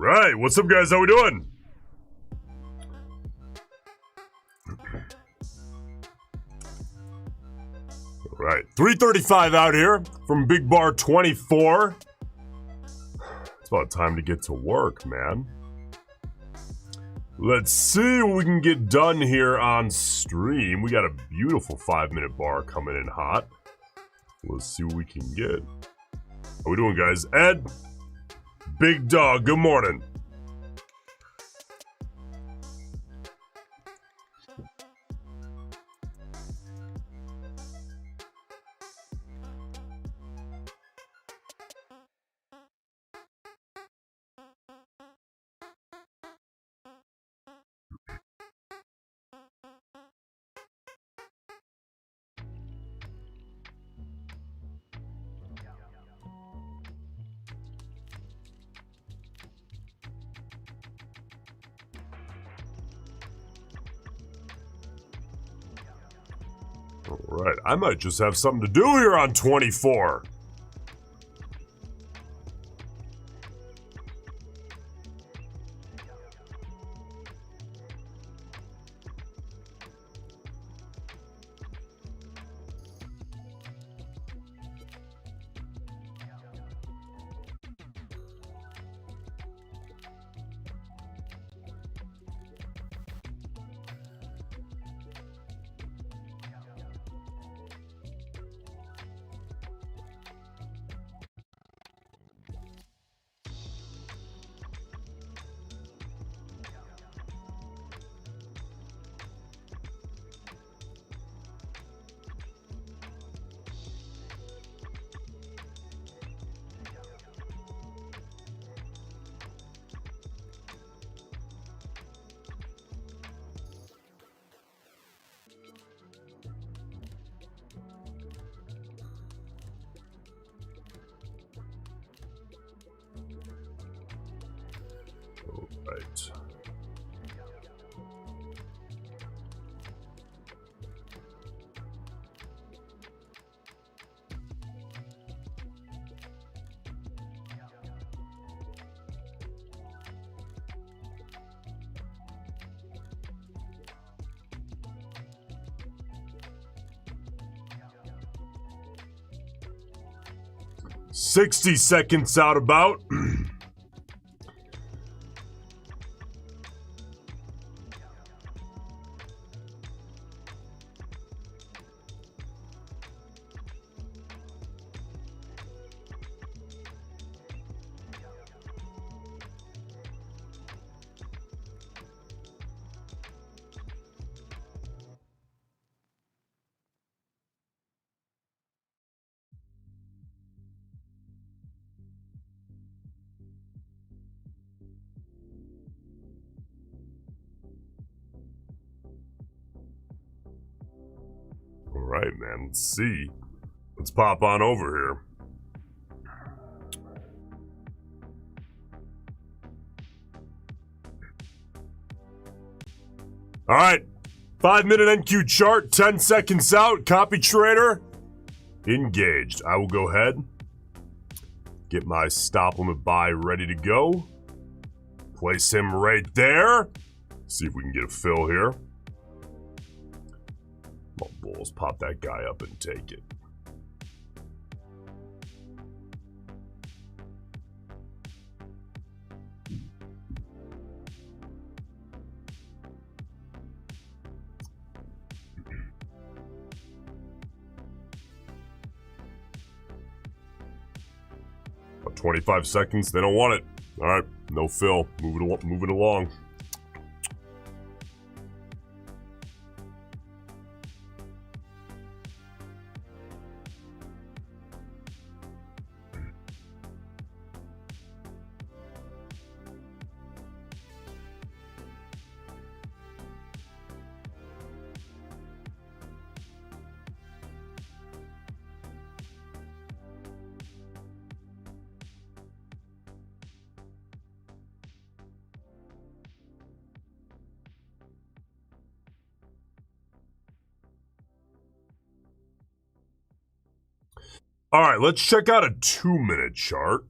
Right, what's up guys, how we doing? Alright, 3:35 out here from Big Bar 24. It's about time to get to work, man. Let's see what we can get done here on stream. We got a beautiful 5-minute bar coming in hot. Let's see what we can get. How we doing, guys? Ed, Big Dog, good morning. Alright, I might just have something to do here on 24. Right. "60 seconds out about." Alright, man, let's see. Let's pop on over here. Alright, 5-minute NQ chart, 10 seconds out, copy trader, engaged. I will go ahead, get my stop limit buy ready to go, place him right there, see if we can get a fill here. Come on, bulls, pop that guy up and take it. About 25 seconds, they don't want it. All right, no fill, moving along. All right, let's check out a 2-minute chart.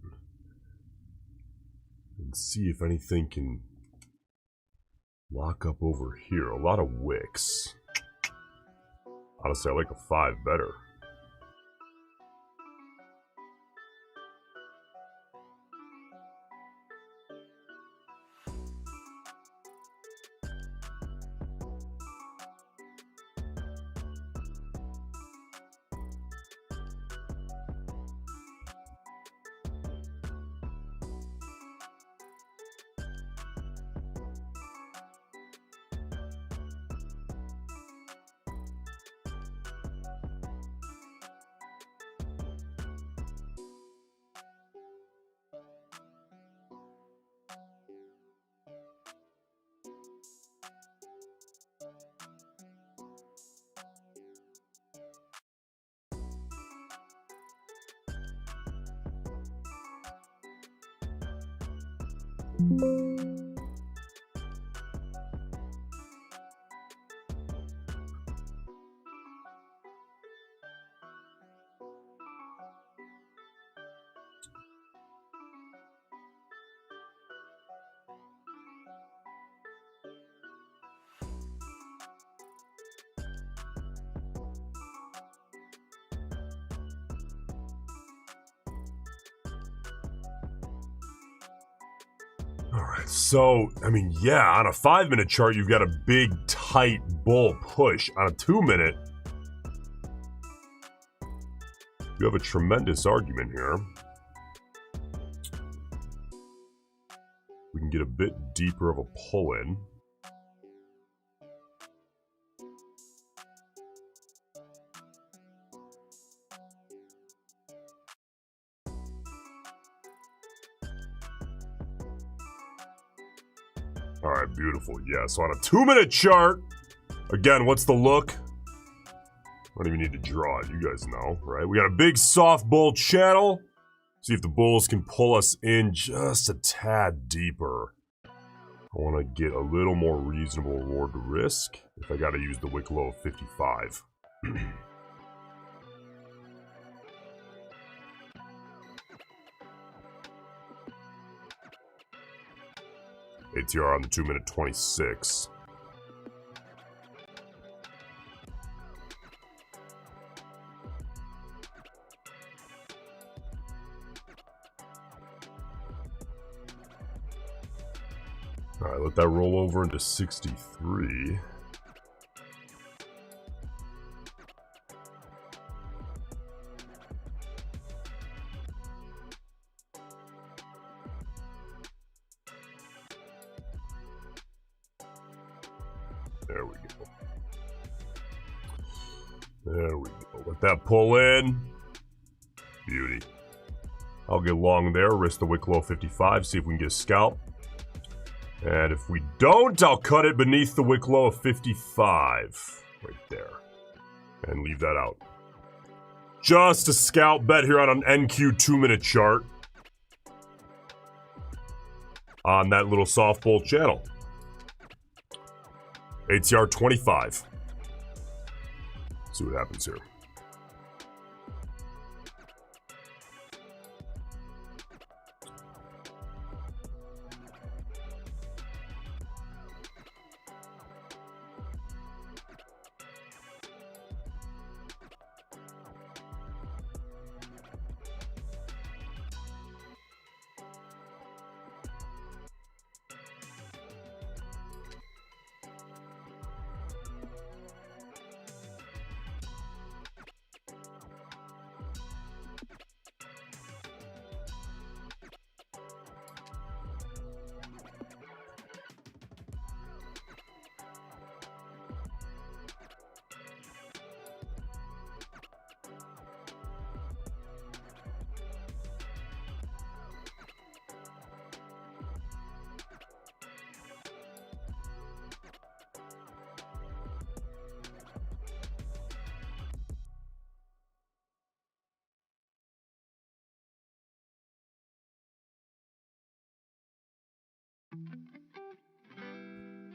and see if anything can lock up over here. A lot of wicks. Honestly, I like a 5 better. Alright, so, I mean, yeah, on a 5-minute chart, you've got a big, tight bull push. On a 2-minute, you have a tremendous argument here. We can get a bit deeper of a pull-in. Alright, beautiful. Yeah, so on a 2-minute chart, again, what's the look? I don't even need to draw it. You guys know, right? We got a big soft bull channel. See if the bulls can pull us in just a tad deeper. I want to get a little more reasonable reward to risk if I got to use the wick low of 55. ATR on the 2-minute 26. Alright, let that roll over into 63. There we go. There we go. Let that pull in. Beauty. I'll get long there, risk the wick low 55, see if we can get a scalp. And if we don't, I'll cut it beneath the wick low of 55. Right there. And leave that out. Just a scalp bet here on an NQ 2-minute chart. On that little soft bull channel. ATR 25. See what happens here.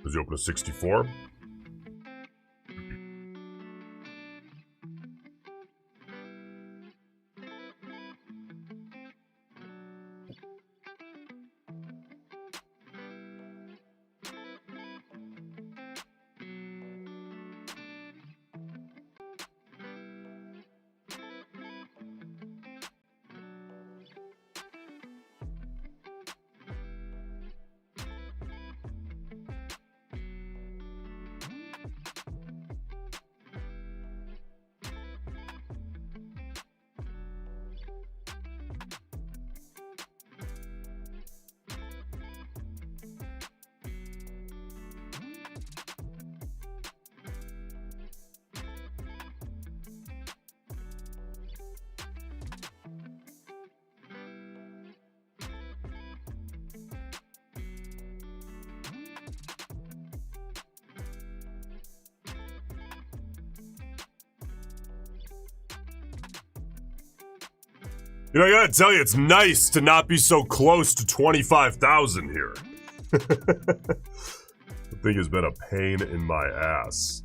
Does he open a 64? You know, I gotta tell you, it's nice to not be so close to 25,000 here. The thing has been a pain in my ass.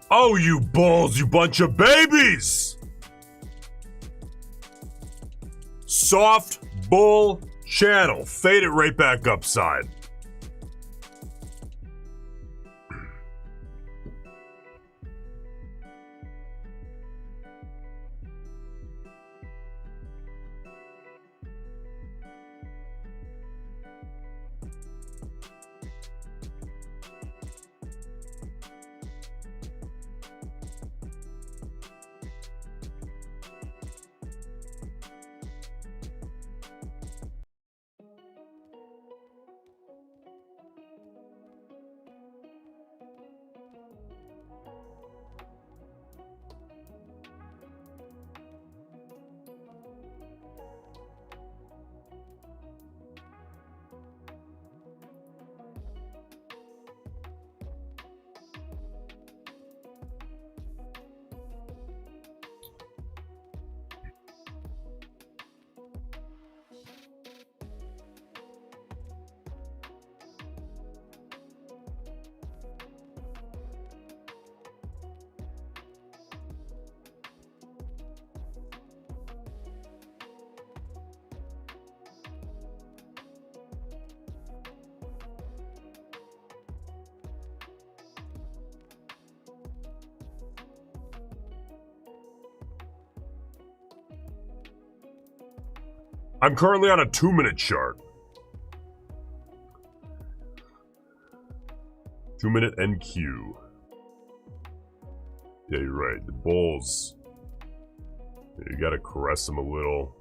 Oh, you bulls, you bunch of babies! Soft bull channel. Fade it right back upside. I'm currently on a 2-minute chart. 2-minute NQ. Yeah, you're right. The bulls. You gotta caress them a little.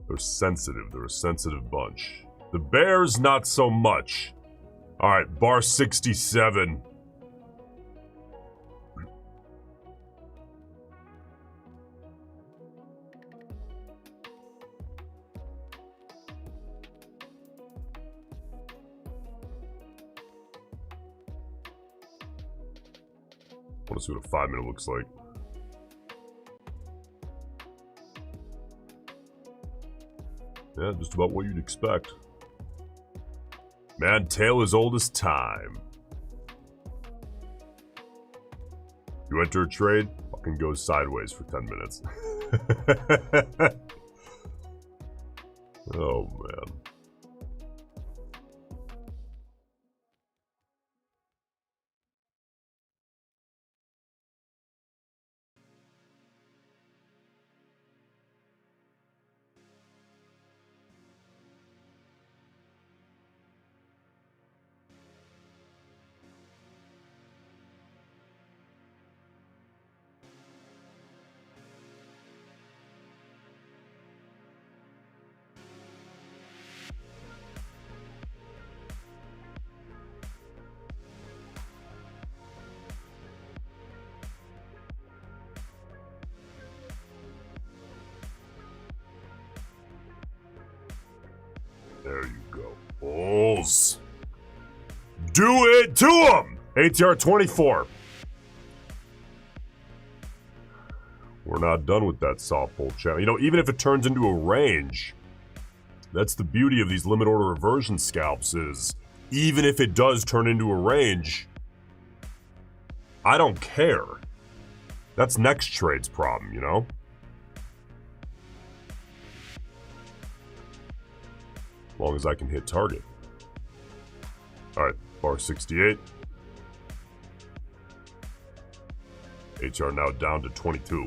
They're sensitive. They're a sensitive bunch. The bears, not so much. Alright, bar 67. want to see what a 5 minute looks like. Yeah, just about what you'd expect. Man, tail as old as time. You enter a trade, fucking goes sideways for 10 minutes. Oh, man. There you go. Bulls. Do it to him! ATR 24. We're not done with that soft pull channel. You know, even if it turns into a range, that's the beauty of these limit order reversion scalps is, even if it does turn into a range, I don't care. That's next trade's problem, you know? As long as I can hit target. Alright, bar 68. HR now down to 22.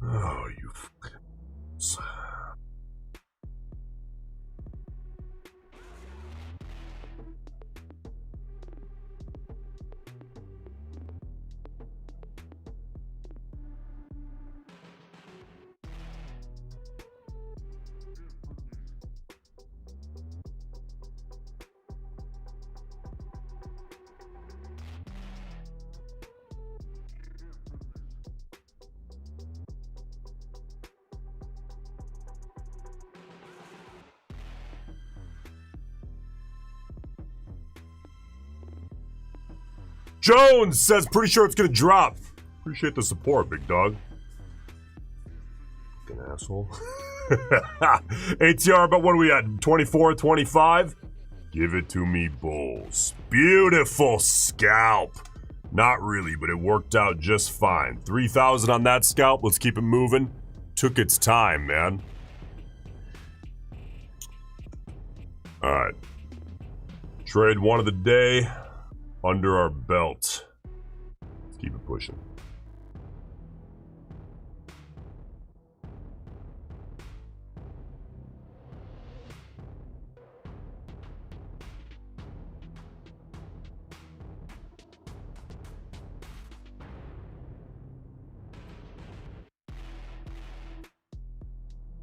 Oh, you fucking... Jones says pretty sure it's gonna drop. Appreciate the support, big dog. Fucking asshole. ATR, but what are we at? 24, 25? Give it to me, bulls. Beautiful scalp. Not really, but it worked out just fine. 3,000 on that scalp. Let's keep it moving. Took its time, man. Alright. Trade one of the day. Under our belt. Let's keep it pushing.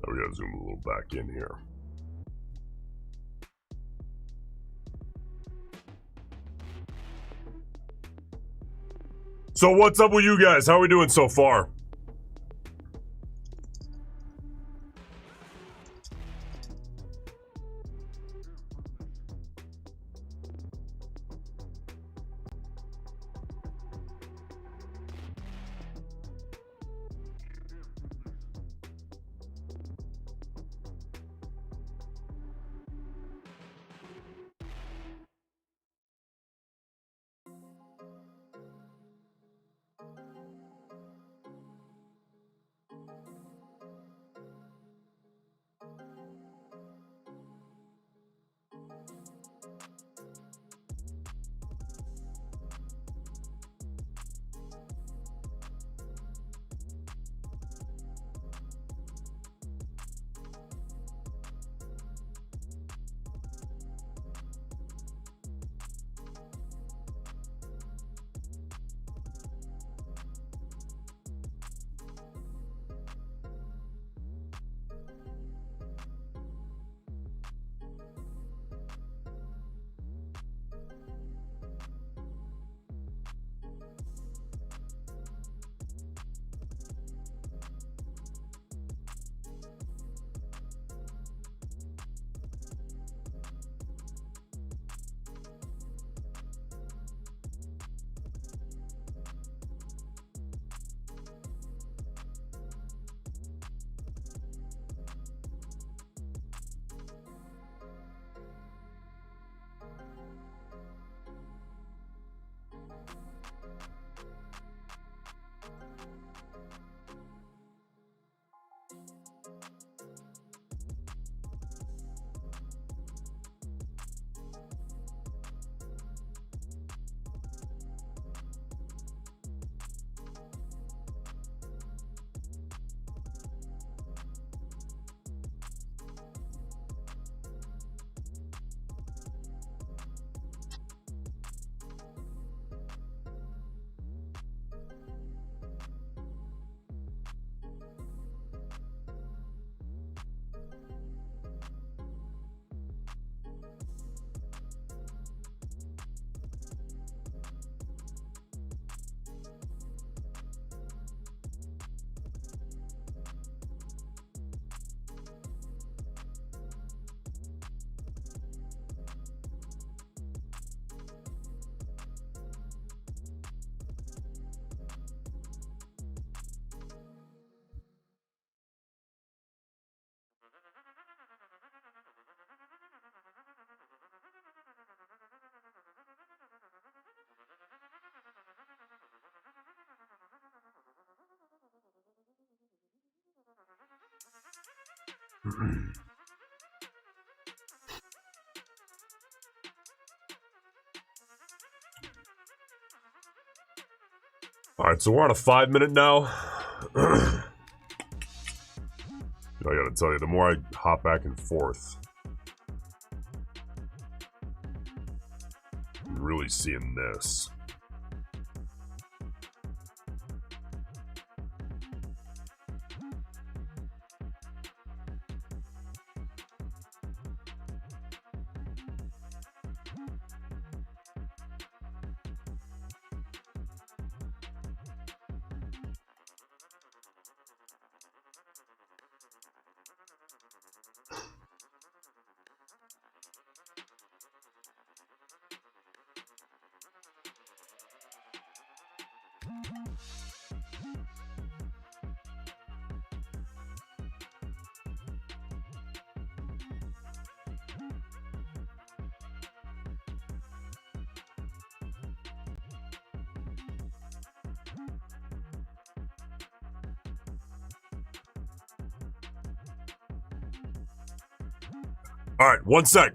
Now we gotta zoom a little back in here. So what's up with you guys? How are we doing so far? Alright, so we're on a 5-minute now. I gotta tell you, the more I hop back and forth, I'm really seeing this. All right, 1 sec.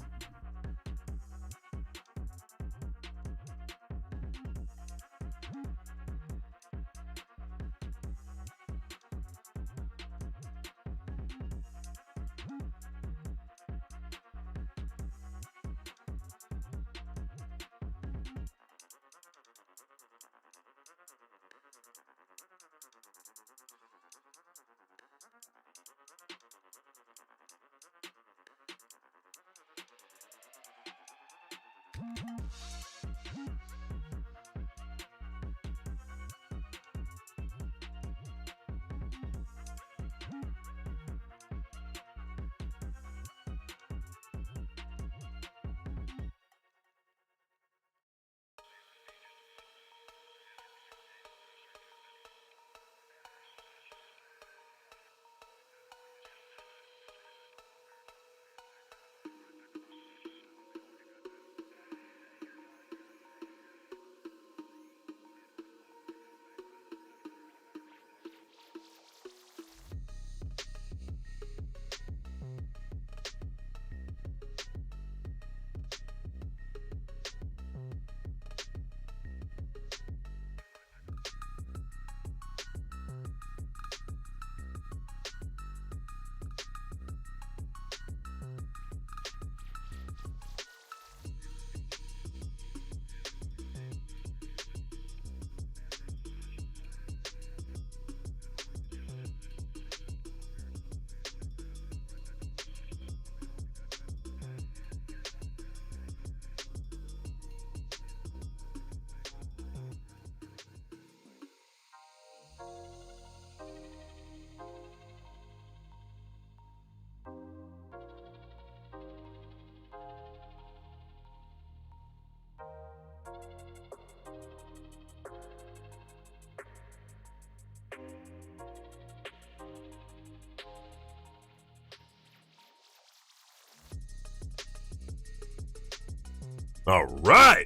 All right.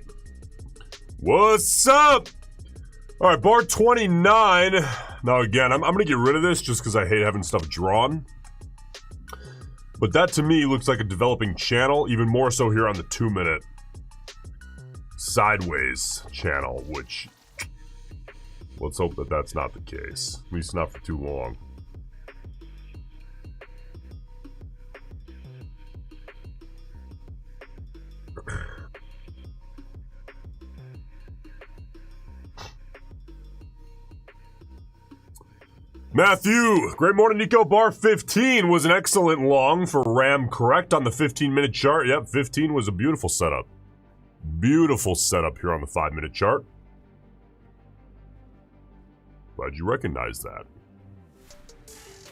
What's up? All right, bar 29. Now, again, I'm going to get rid of this just because I hate having stuff drawn. But that, to me, looks like a developing channel, even more so here on the 2-minute sideways channel, which let's hope that that's not the case. At least not for too long. Matthew, great morning, Nico. Bar 15 was an excellent long for Ram, correct, on the 15-minute chart. Yep, 15 was a beautiful setup. Beautiful setup here on the 5-minute chart. Glad you recognize that.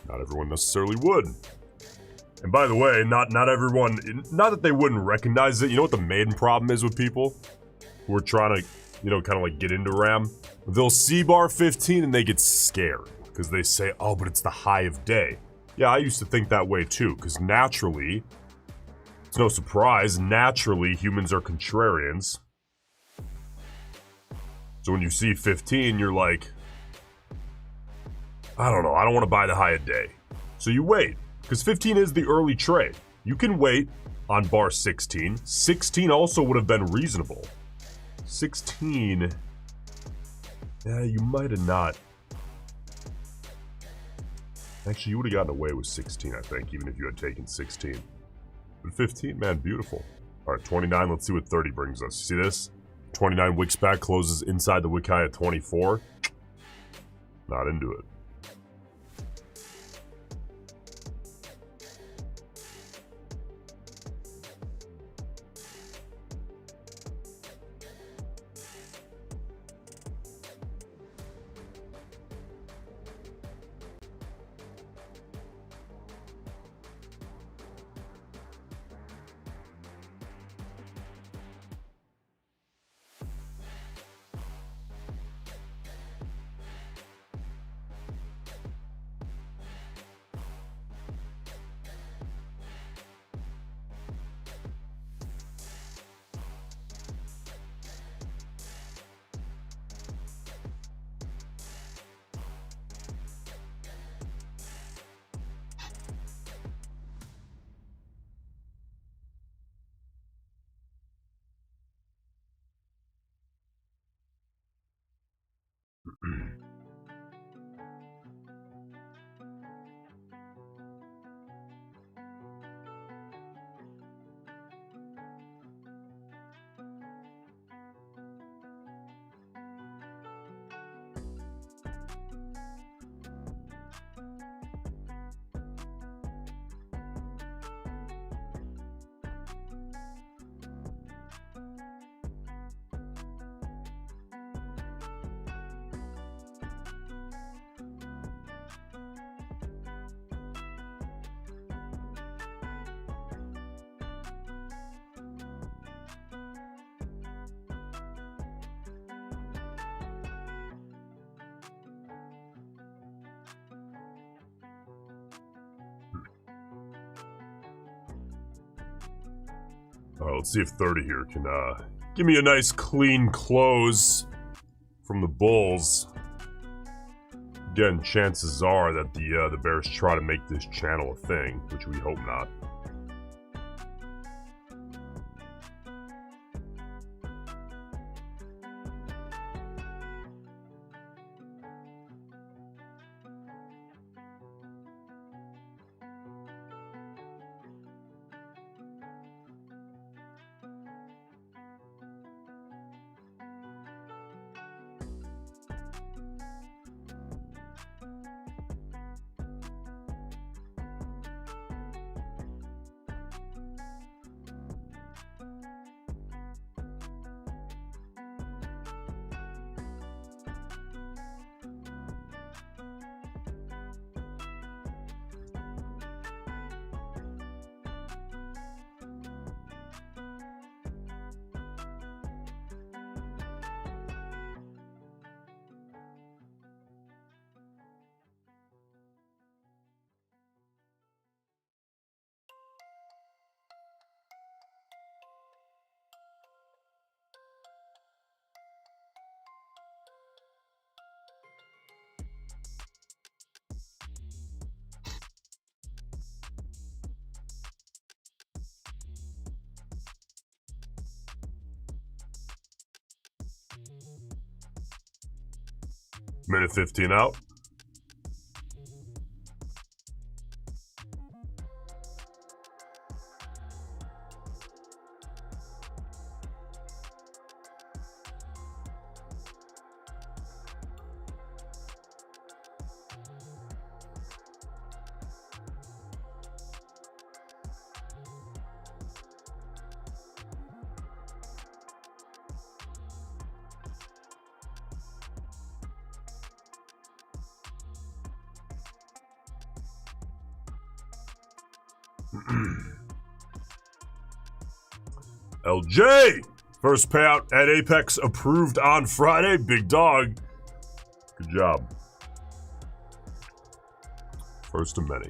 Not everyone necessarily would. And by the way, not everyone, not that they wouldn't recognize it. You know what the main problem is with people who are trying to, kind of like get into Ram? They'll see bar 15 and they get scared. Because they say, oh, but it's the high of day. Yeah, I used to think that way too, because naturally, it's no surprise, naturally humans are contrarians. So when you see 15, you're like, I don't know, I don't want to buy the high of day. So you wait. Because 15 is the early trade. You can wait on bar 16. 16 also would have been reasonable. 16, yeah, you might have not. Actually, you would have gotten away with 16, I think, even if you had taken 16. But 15, man, beautiful. All right, 29, let's see what 30 brings us. See this? 29 wicks back, closes inside the wick high at 24. Not into it. All right, let's see if 30 here can give me a nice clean close from the bulls. Again, chances are that the bears try to make this channel a thing, which we hope not. Minute 15 out. LJ! First payout at Apex approved on Friday. Big dog. Good job. First of many.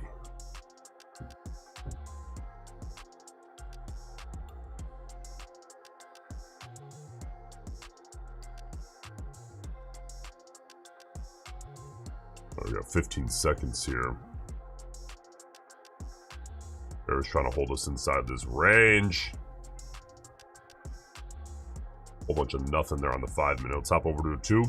We got 15 seconds here. Bears trying to hold us inside this range. Whole bunch of nothing there on the 5 minute. Let's hop over to a 2.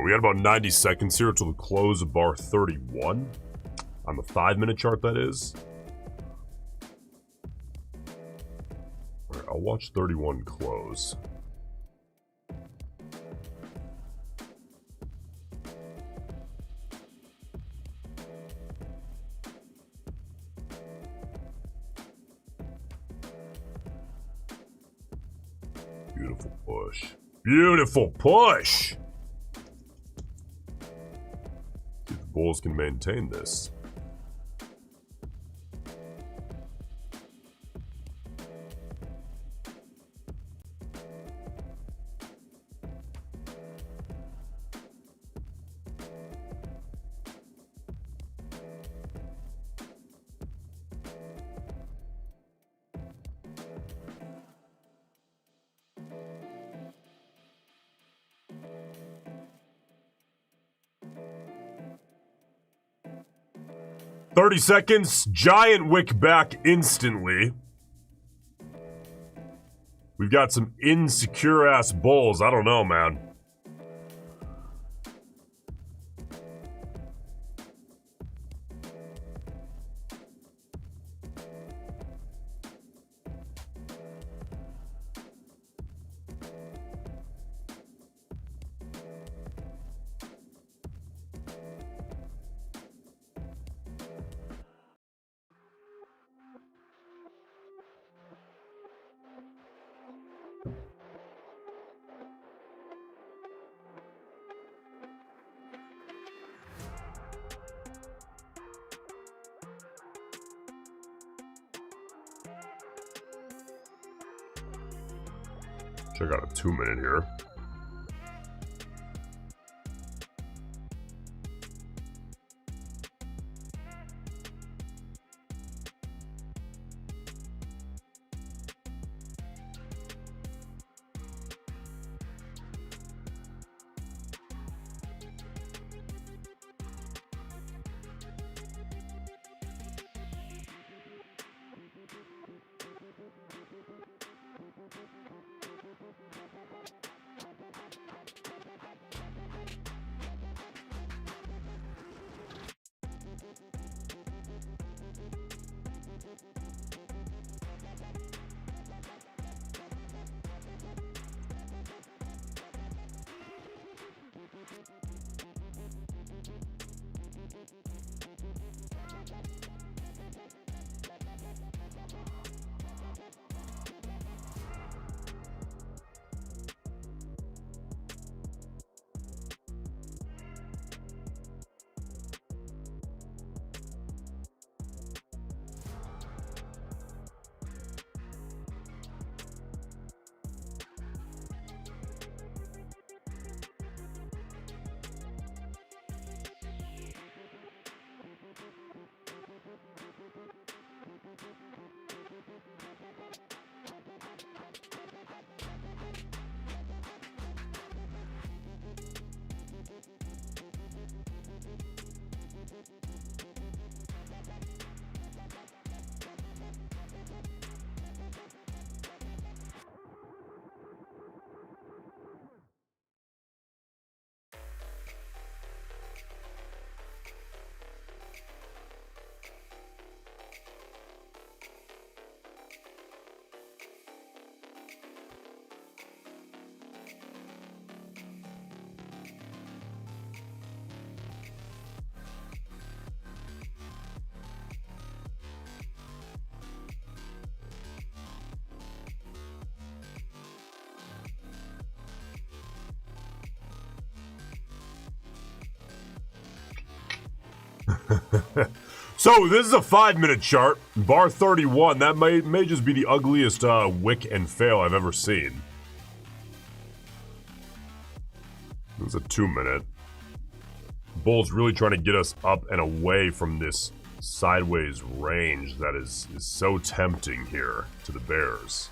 We got about 90 seconds here until the close of bar 31. On the 5 minute chart, that is. All right, I'll watch 31 close. Beautiful push. Beautiful push! Bulls can maintain this. "30 seconds, giant wick back instantly." We've got some insecure ass bulls. I don't know, man. Check out a 2-minute here. So this is a 5-minute chart. Bar 31. That may just be the ugliest wick and fail I've ever seen. This is a 2-minute. Bull's really trying to get us up and away from this sideways range that is so tempting here to the bears.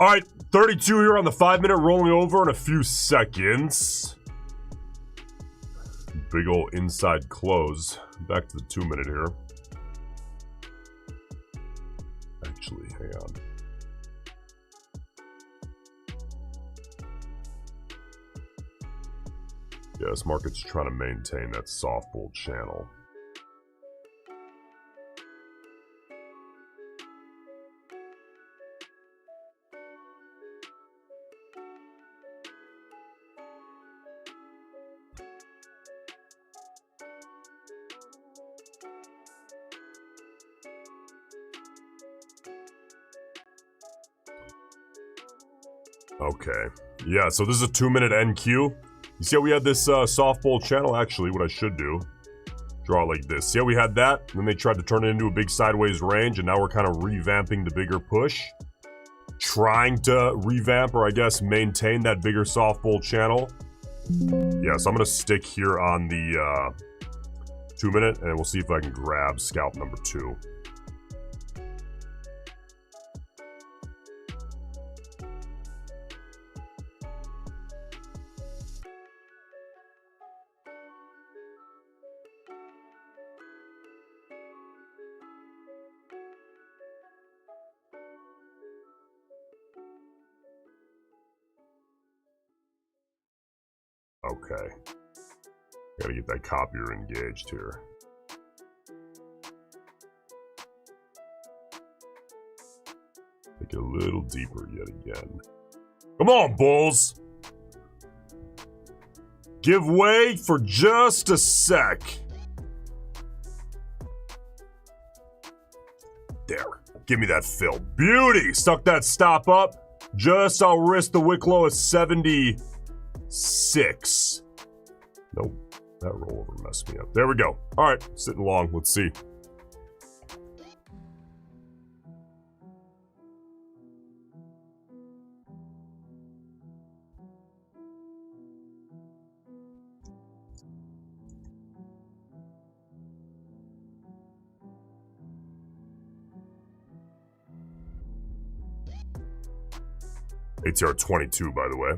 All right, 32 here on the 5-minute, rolling over in a few seconds. Big ol' inside close. Back to the 2-minute here. Actually, hang on. Yeah, this market's trying to maintain that soft bull channel. Okay. Yeah, so this is a 2-minute NQ. You see how we had this softball channel? Actually, what I should do, draw it like this. See how we had that? Then they tried to turn it into a big sideways range, and now we're kind of revamping the bigger push. Trying to revamp, or I guess maintain that bigger softball channel. Yeah, so I'm going to stick here on the 2-minute, and we'll see if I can grab scalp number 2. Okay. Gotta get that copier engaged here. Take it a little deeper yet again. Come on, bulls! Give way for just a sec. There. Give me that fill. Beauty! Stuck that stop up. Just I'll risk the wick low at 76. Nope. That rollover messed me up. There we go. All right. Sitting long. Let's see. ATR 22, by the way.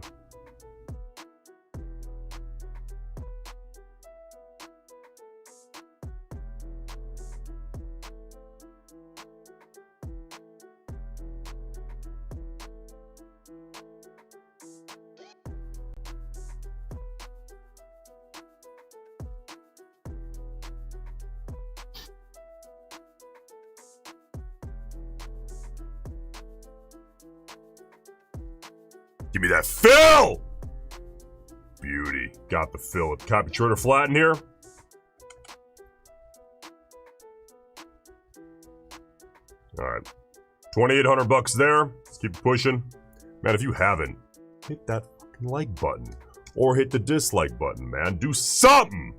Give me that fill! Beauty. Got the fill. Copy trader flat in here. Alright. 2,800 bucks there. Let's keep pushing. Man, if you haven't, hit that fucking like button. Or hit the dislike button, man. Do something!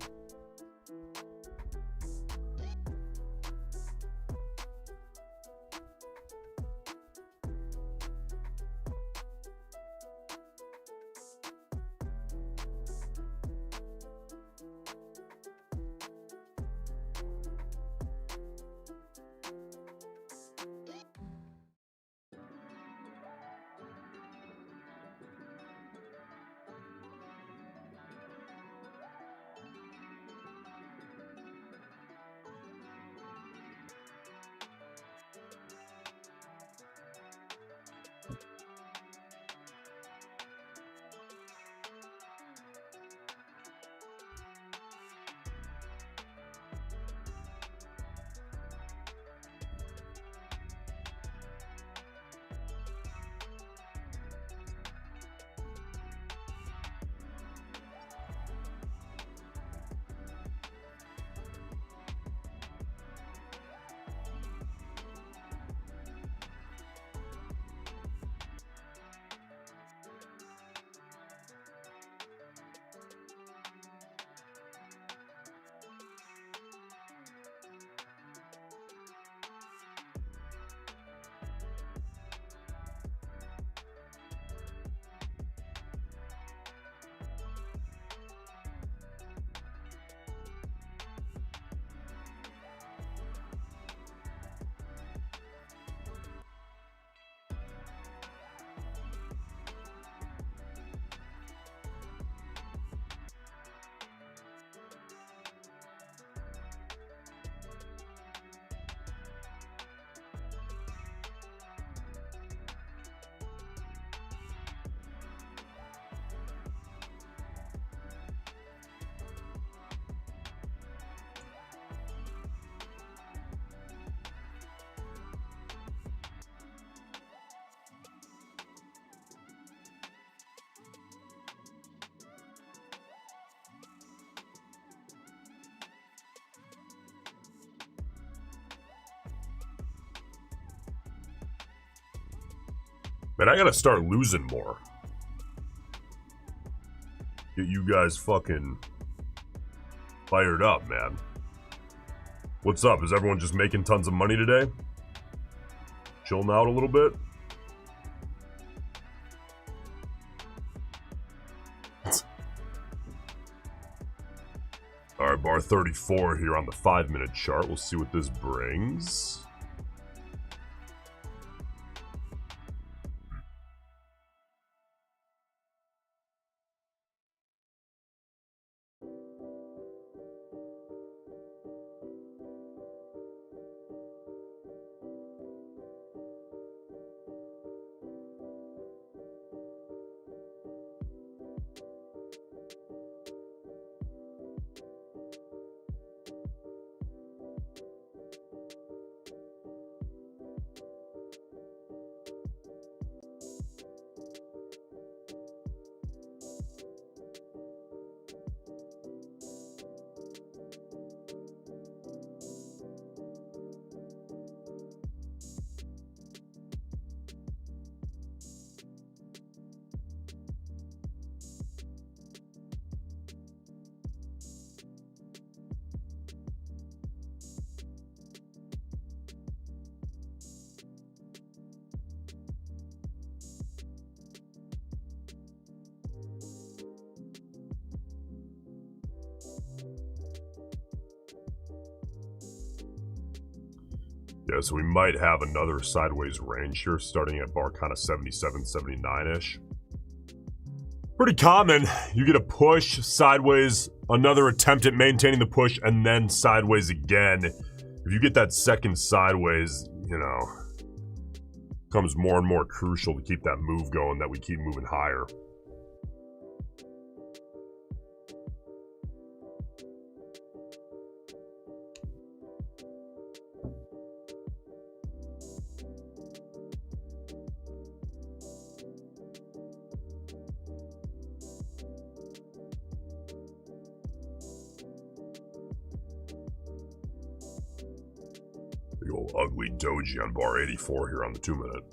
Man, I gotta start losing more. Get you guys fucking fired up, man. What's up? Is everyone just making tons of money today? Chilling out a little bit? Alright, bar 34 here on the 5-minute chart. We'll see what this brings. Yeah, so we might have another sideways range here, starting at bar kind of 77, 79-ish. Pretty common. You get a push, sideways, another attempt at maintaining the push, and then sideways again. If you get that second sideways, you know, becomes more and more crucial to keep that move going, that we keep moving higher. Big old ugly doji on bar 84 here on the 2-minute.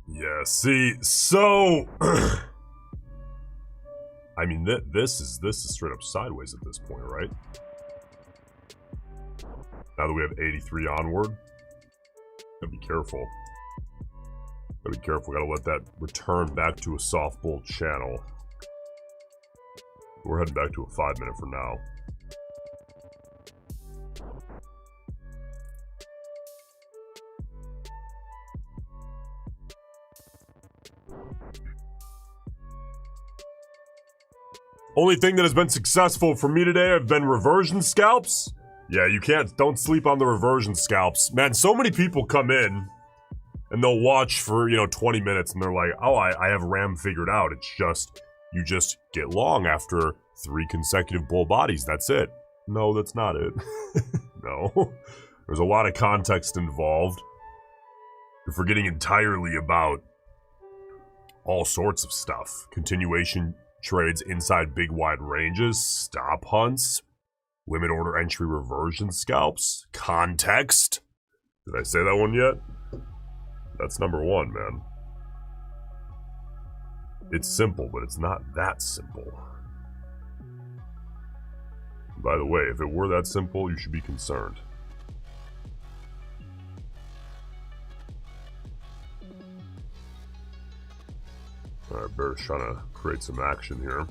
Yeah, see, so I mean, this is straight up sideways at this point, right? Now that we have 83 onward, gotta be careful. Gotta be careful. Gotta let that return back to a soft bull channel. We're heading back to a 5-minute for now. Only thing that has been successful for me today have been reversion scalps. Yeah, don't sleep on the reversion scalps. Man, so many people come in and they'll watch for, 20 minutes and they're like, oh, I have RAM figured out. It's just, you just get long after 3 consecutive bull bodies. That's it. No, that's not it. No. There's a lot of context involved. You're forgetting entirely about all sorts of stuff. Continuation trades inside big wide ranges, stop hunts, limit order entry reversion scalps, context. Did I say that one yet? That's number 1, man. It's simple, but it's not that simple. By the way, if it were that simple, you should be concerned. Alright, Bear's trying to create some action here.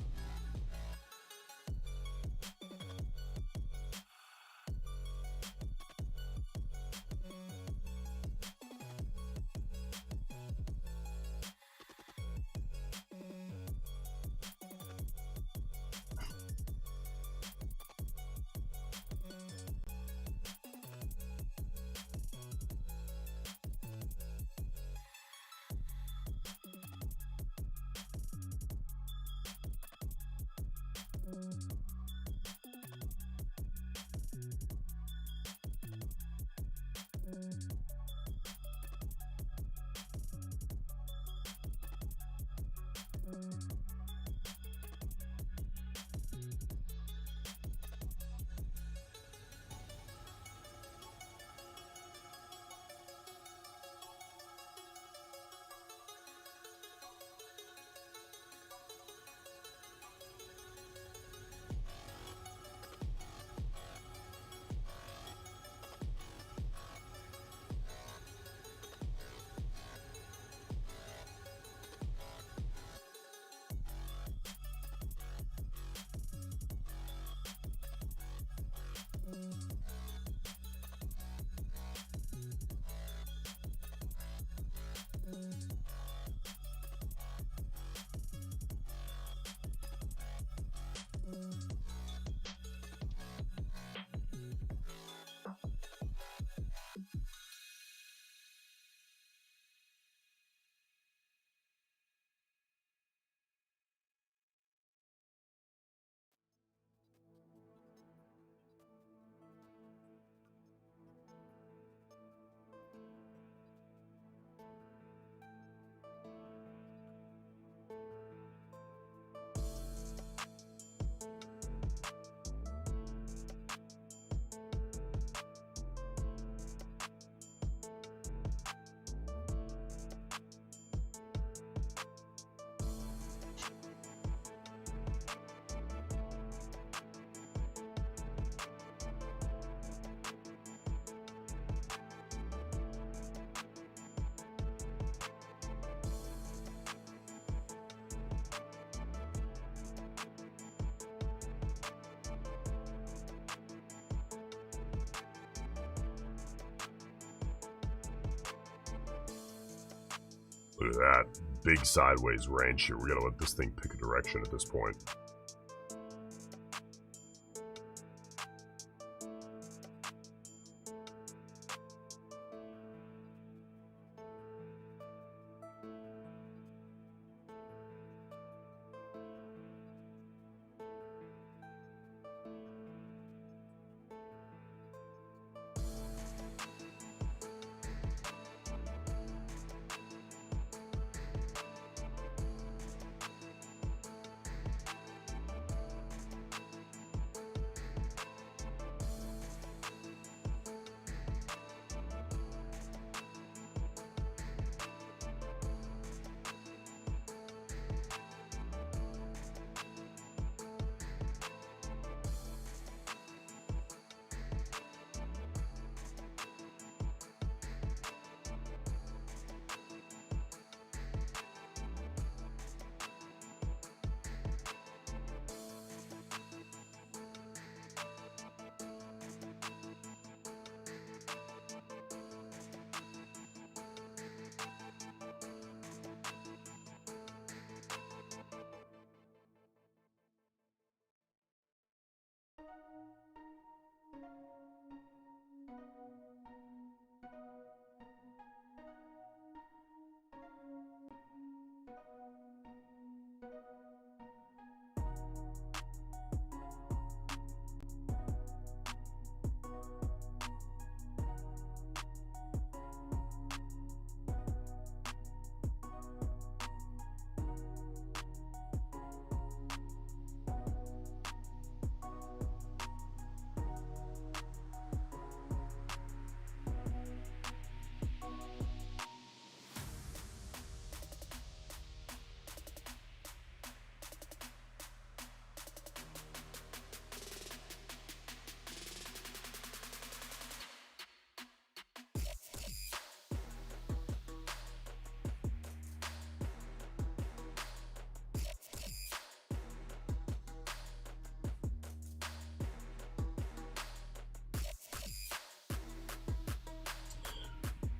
Look at that. Big sideways range here. We gotta let this thing pick a direction at this point.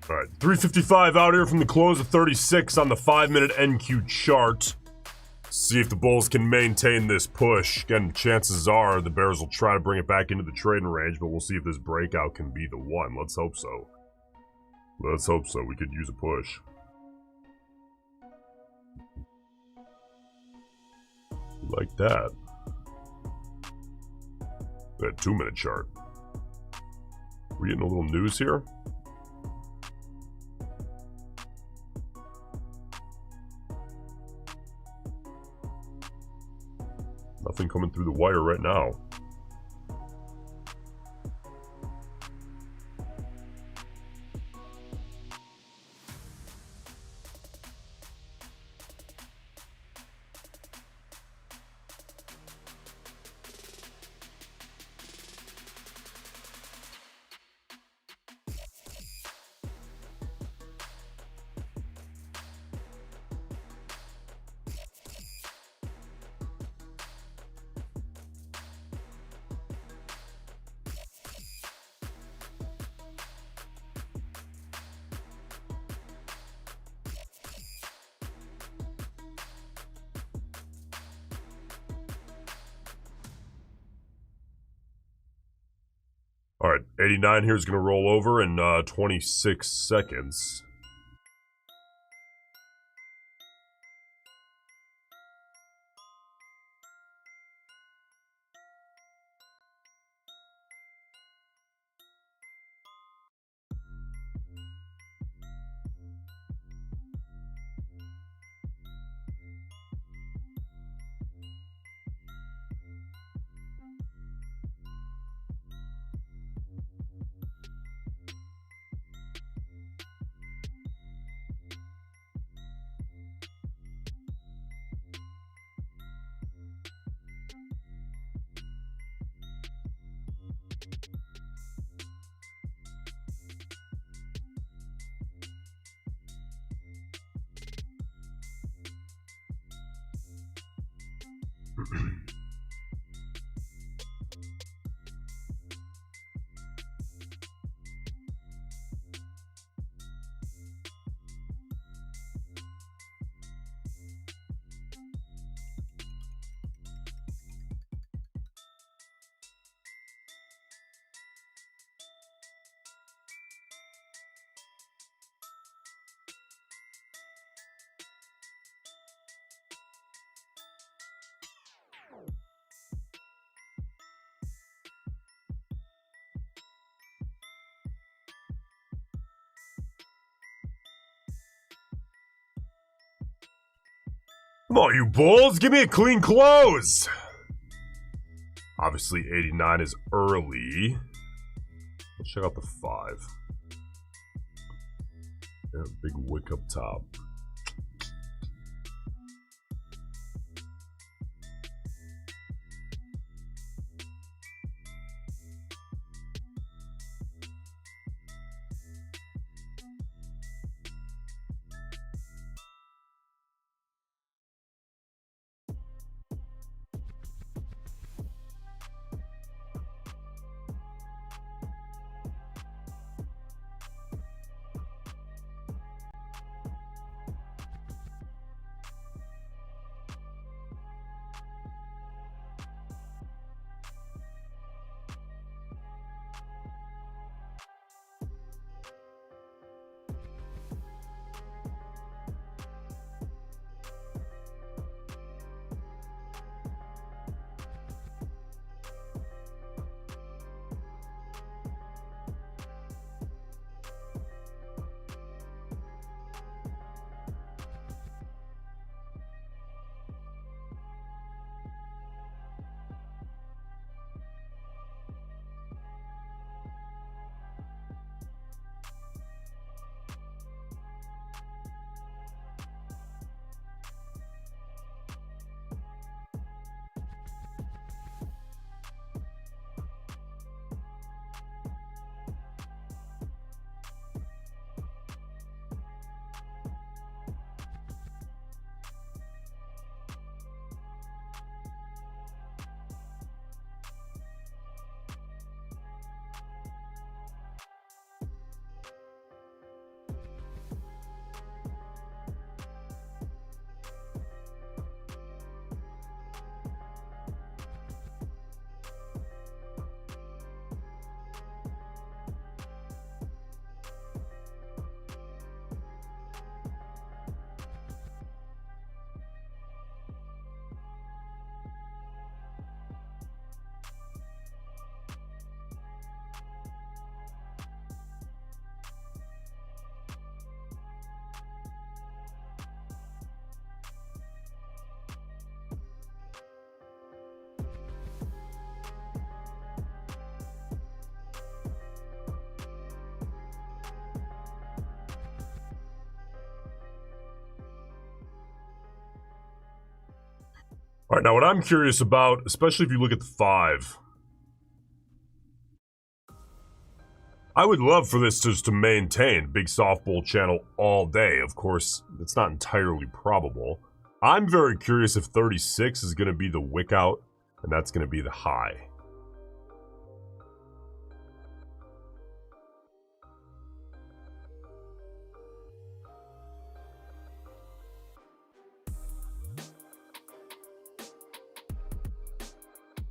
All right, 355 out here from the close of 36 on the 5-minute NQ chart. See if the bulls can maintain this push. Again, chances are the bears will try to bring it back into the trading range, but we'll see if this breakout can be the one. Let's hope so. Let's hope so. We could use a push. Like that. That 2-minute chart. We're getting a little news here. Nothing coming through the wire right now. All right, 89 here is going to roll over in 26 seconds. Come on, you bulls, give me a clean close. Obviously, 89 is early. Let's check out the 5. Yeah, big wick up top. All right, now what I'm curious about, especially if you look at the 5, I would love for this just to maintain big softball channel all day. Of course, it's not entirely probable. I'm very curious if 36 is going to be the wick out, and that's going to be the high.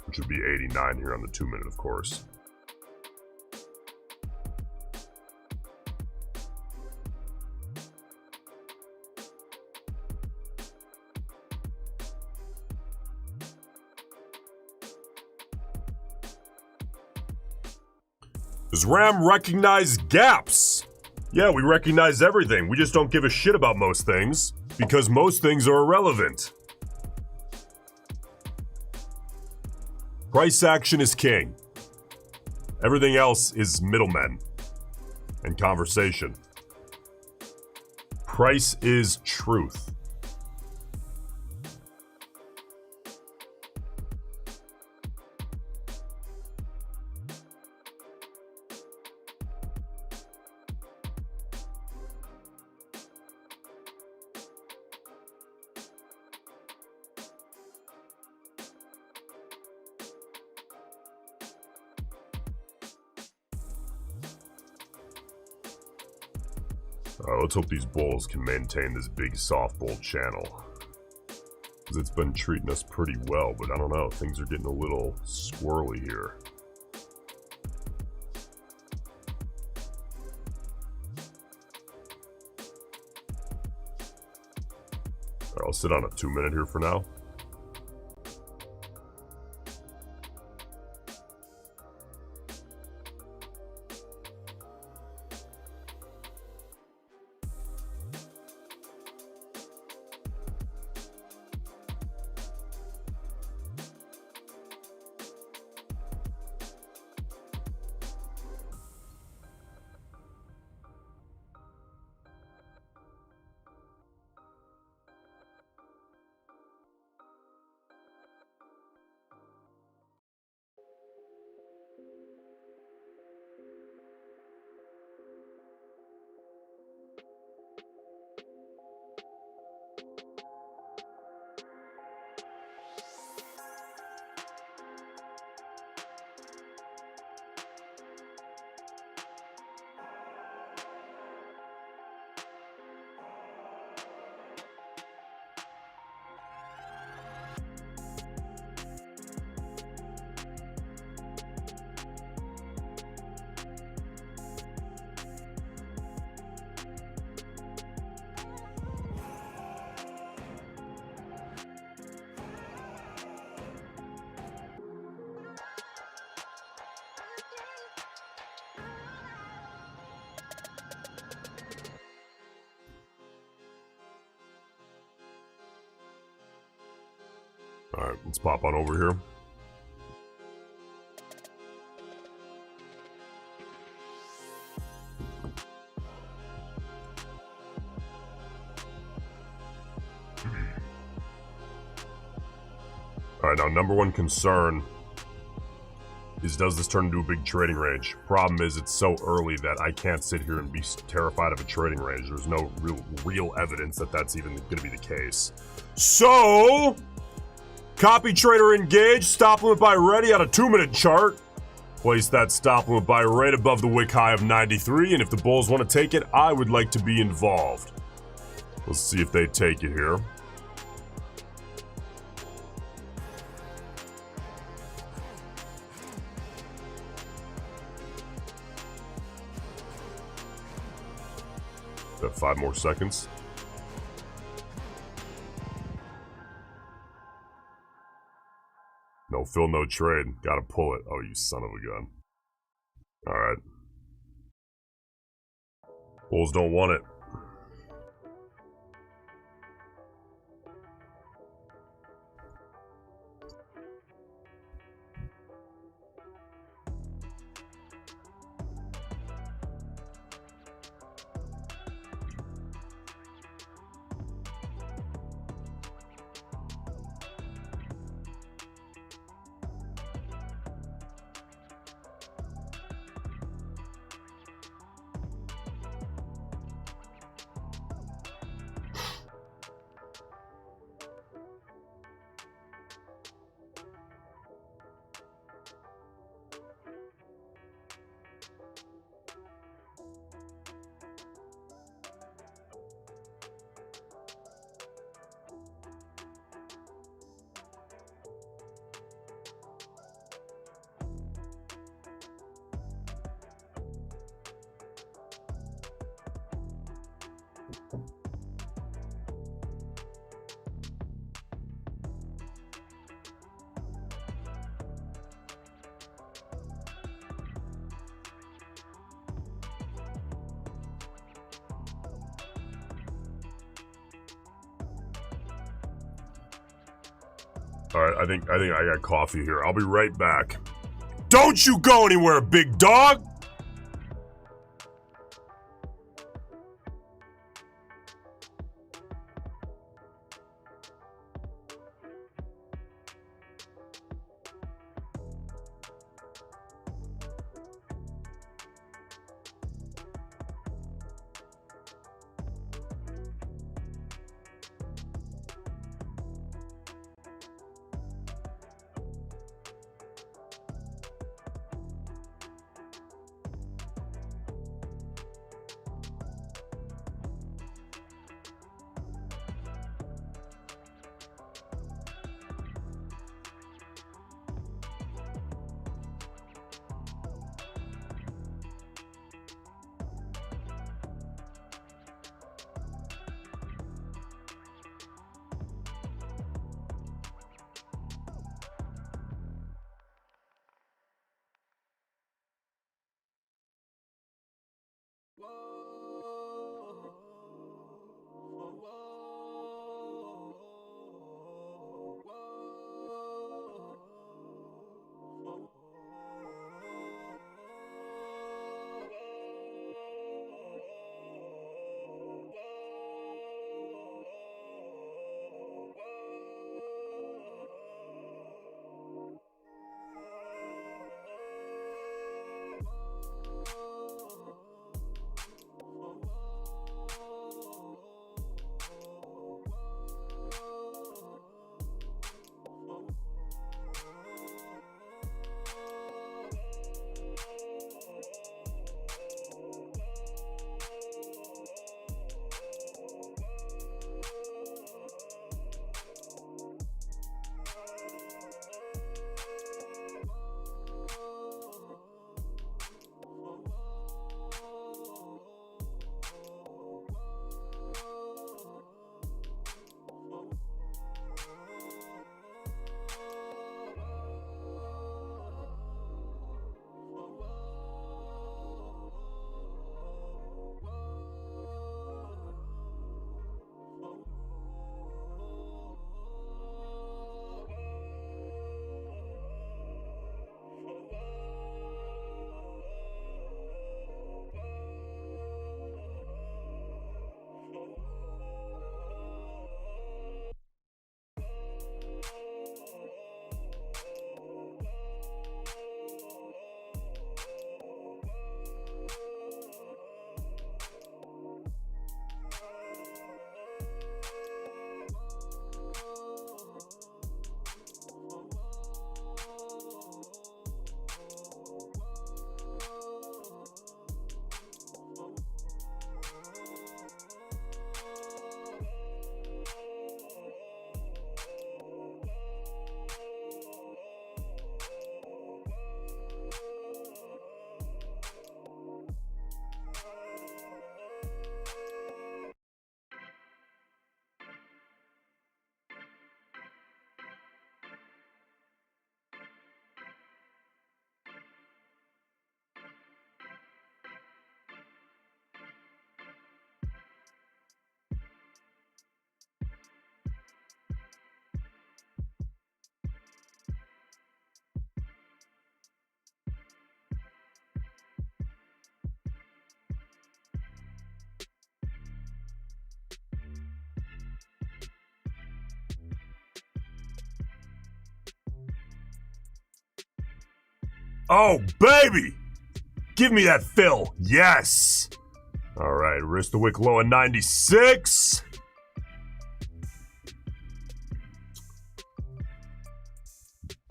Which would be 89 here on the 2-minute, of course. Does RAM recognize gaps? Yeah, we recognize everything. We just don't give a shit about most things because most things are irrelevant. Price action is king. Everything else is middlemen and conversation. Price is truth. Let's hope these bulls can maintain this big softball channel. Because it's been treating us pretty well, but I don't know. Things are getting a little squirrely here. I'll sit on a 2-minute here for now. Alright, let's pop on over here. Alright, now number one concern is, does this turn into a big trading range? Problem is, it's so early that I can't sit here and be terrified of a trading range. There's no real evidence that that's even going to be the case. So, copy trader engaged, stop limit buy ready on a 2-minute chart. Place that stop limit buy right above the wick high of 93, and if the bulls want to take it, I would like to be involved. Let's see if they take it here. Got 5 more seconds. No fill, no trade. Gotta pull it. Oh, you son of a gun. Alright. Bulls don't want it. All right, I think I got coffee here. I'll be right back. Don't you go anywhere, big dog! Oh, baby! Give me that fill. Yes! All right, wrist to wick low at 96.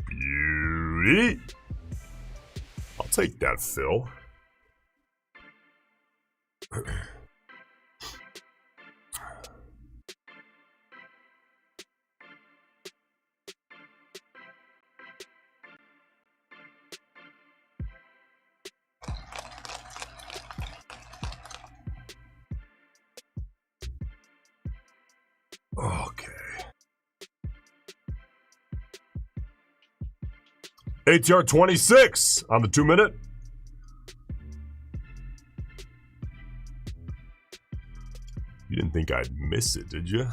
Beauty. I'll take that fill. Okay. ATR 26 on the 2 minute. You didn't think I'd miss it, did you?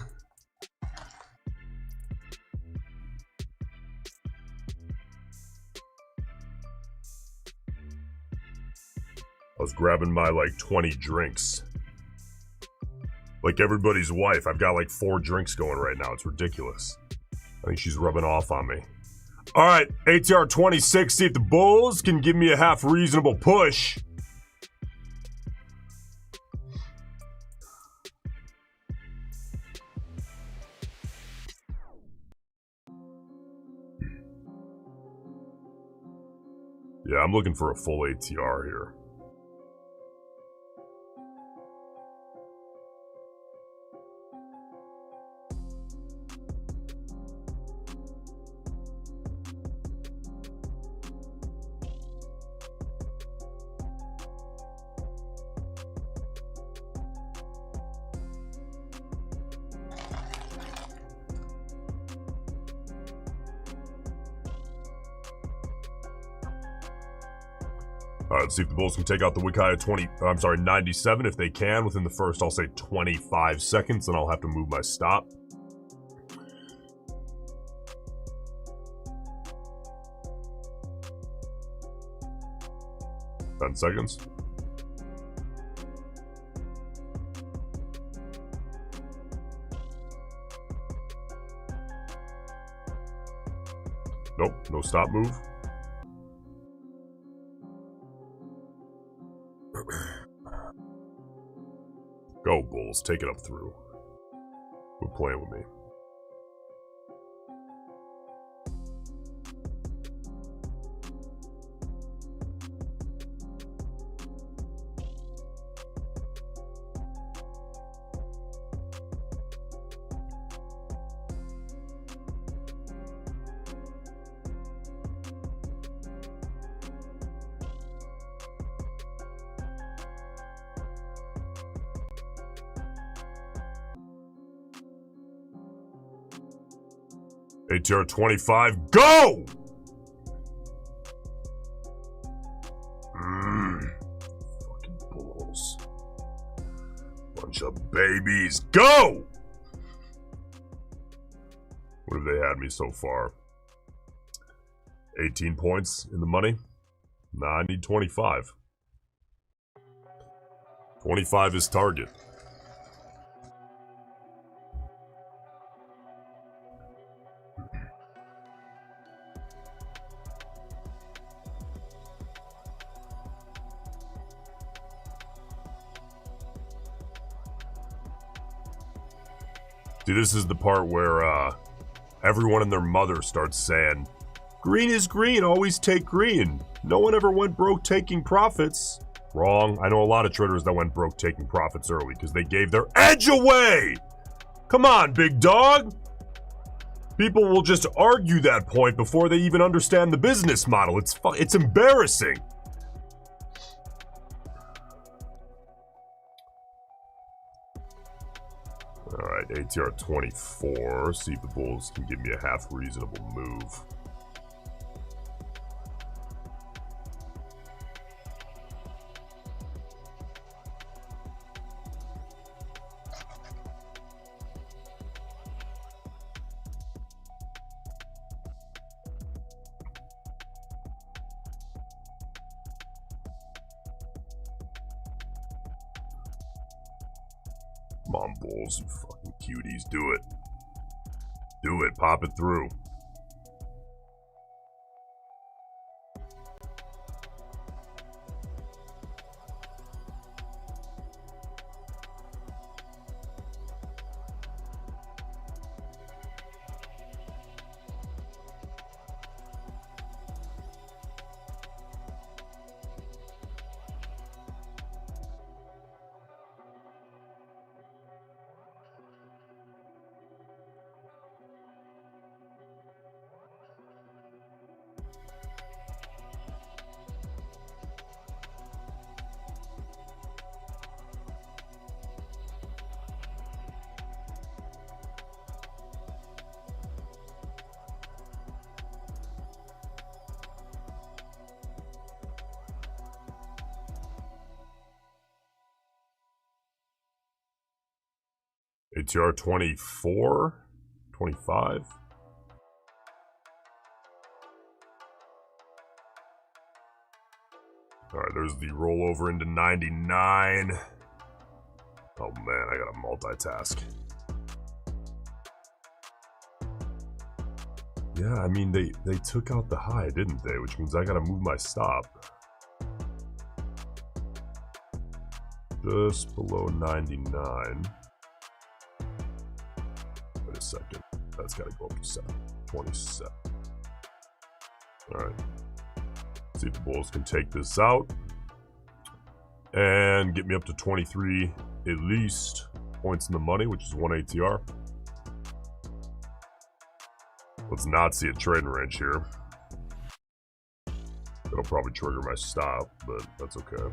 I was grabbing my, like, 20 drinks. Like everybody's wife. I've got, like, 4 drinks going right now. It's ridiculous. I think she's rubbing off on me. All right, ATR 26. See if the bulls can give me a half reasonable push. Yeah, I'm looking for a full ATR here. Alright, let's see if the bulls can take out the wick high at 97. If they can, within the first, I'll say 25 seconds, and I'll have to move my stop. Ten seconds. Nope, no stop move. Go, bulls. Take it up through. Quit playing with me. ATR 25, go! Fucking bulls. Bunch of babies, go! What have they had me so far? 18 points in the money? Nah, I need 25. 25 is target. See, this is the part where everyone and their mother starts saying, green is green, always take green. No one ever went broke taking profits. Wrong. I know a lot of traders that went broke taking profits early because they gave their edge away. Come on, big dog. People will just argue that point before they even understand the business model. It's embarrassing. Alright, ATR 24. See if the bulls can give me a half reasonable move. Come on, bulls, you fucking cuties. Do it. Do it. Pop it through. ATR 24, 25. All right, there's the rollover into 99. Oh man, I gotta multitask. Yeah, I mean, they took out the high, didn't they? Which means I gotta move my stop. Just below 99. Wait a second. That's gotta go up to 27. Alright. See if the bulls can take this out. And get me up to 23 at least points in the money, which is 1 ATR. Let's not see a trading range here. That'll probably trigger my stop, but that's okay.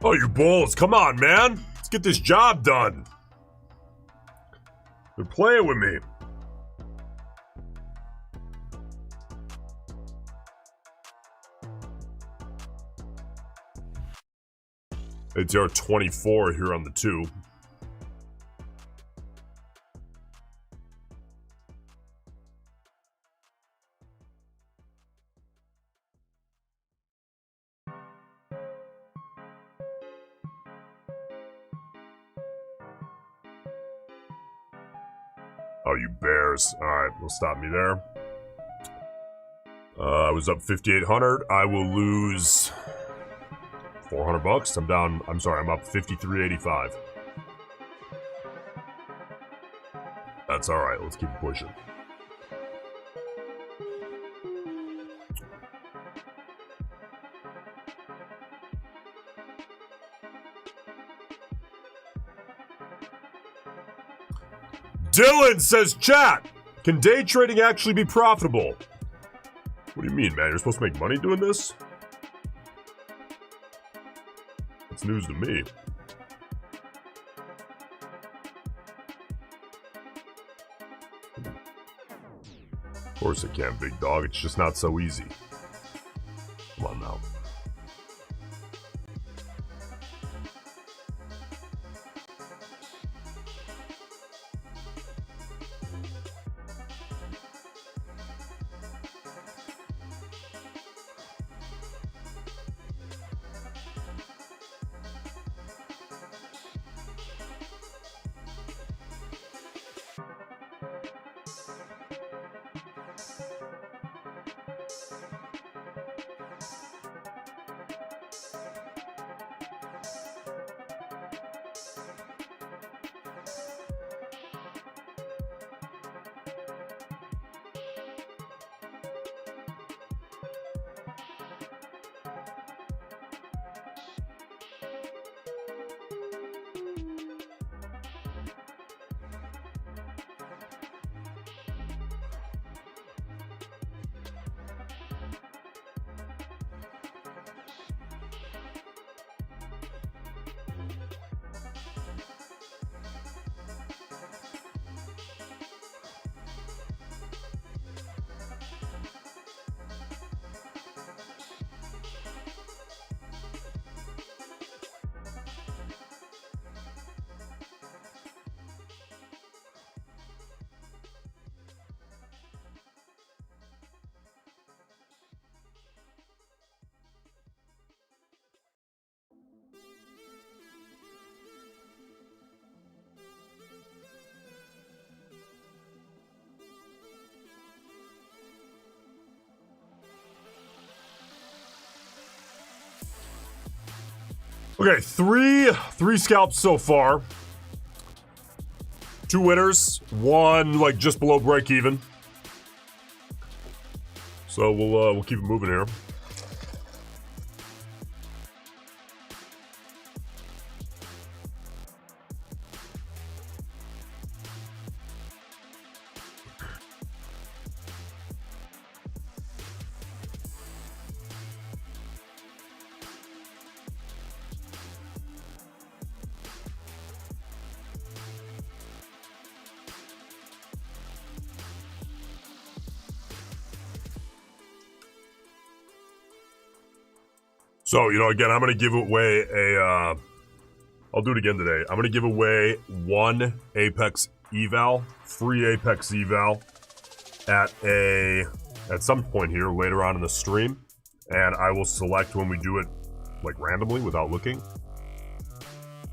Oh, you bulls, come on, man. Let's get this job done. They're playing with me. ATR 24 here on the 2. Oh, you bears. Alright, will stop me there. I was up 5,800. I will lose 400 bucks. I'm down. I'm sorry, I'm up 53.85. That's alright. Let's keep pushing. Dylan says, chat, can day trading actually be profitable? What do you mean, man? You're supposed to make money doing this? That's news to me. Of course it can, big dog. It's just not so easy. Come on now. Okay, three scalps so far. 2 winners, 1 like just below break even. So we'll keep it moving here. So, you know, again, I'm going to give away a, I'll do it again today. I'm going to give away one Apex eval, free Apex eval at some point here later on in the stream. And I will select when we do it, like, randomly without looking.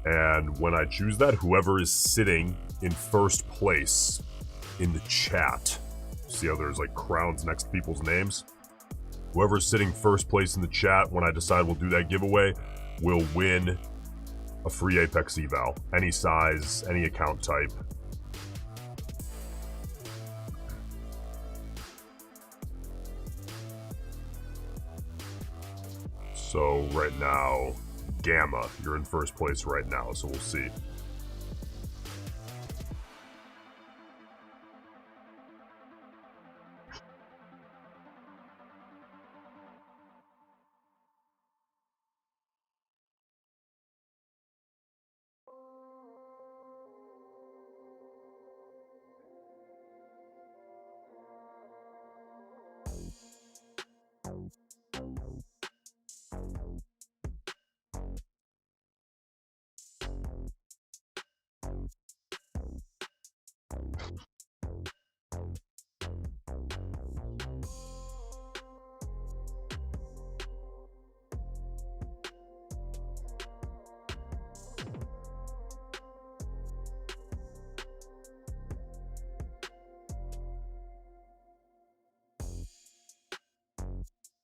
And when I choose that, whoever is sitting in first place in the chat, see how there's, like, crowns next to people's names? Whoever's sitting first place in the chat, when I decide we'll do that giveaway, will win a free Apex eval. Any size, any account type. So right now, Gamma, you're in first place right now, so we'll see.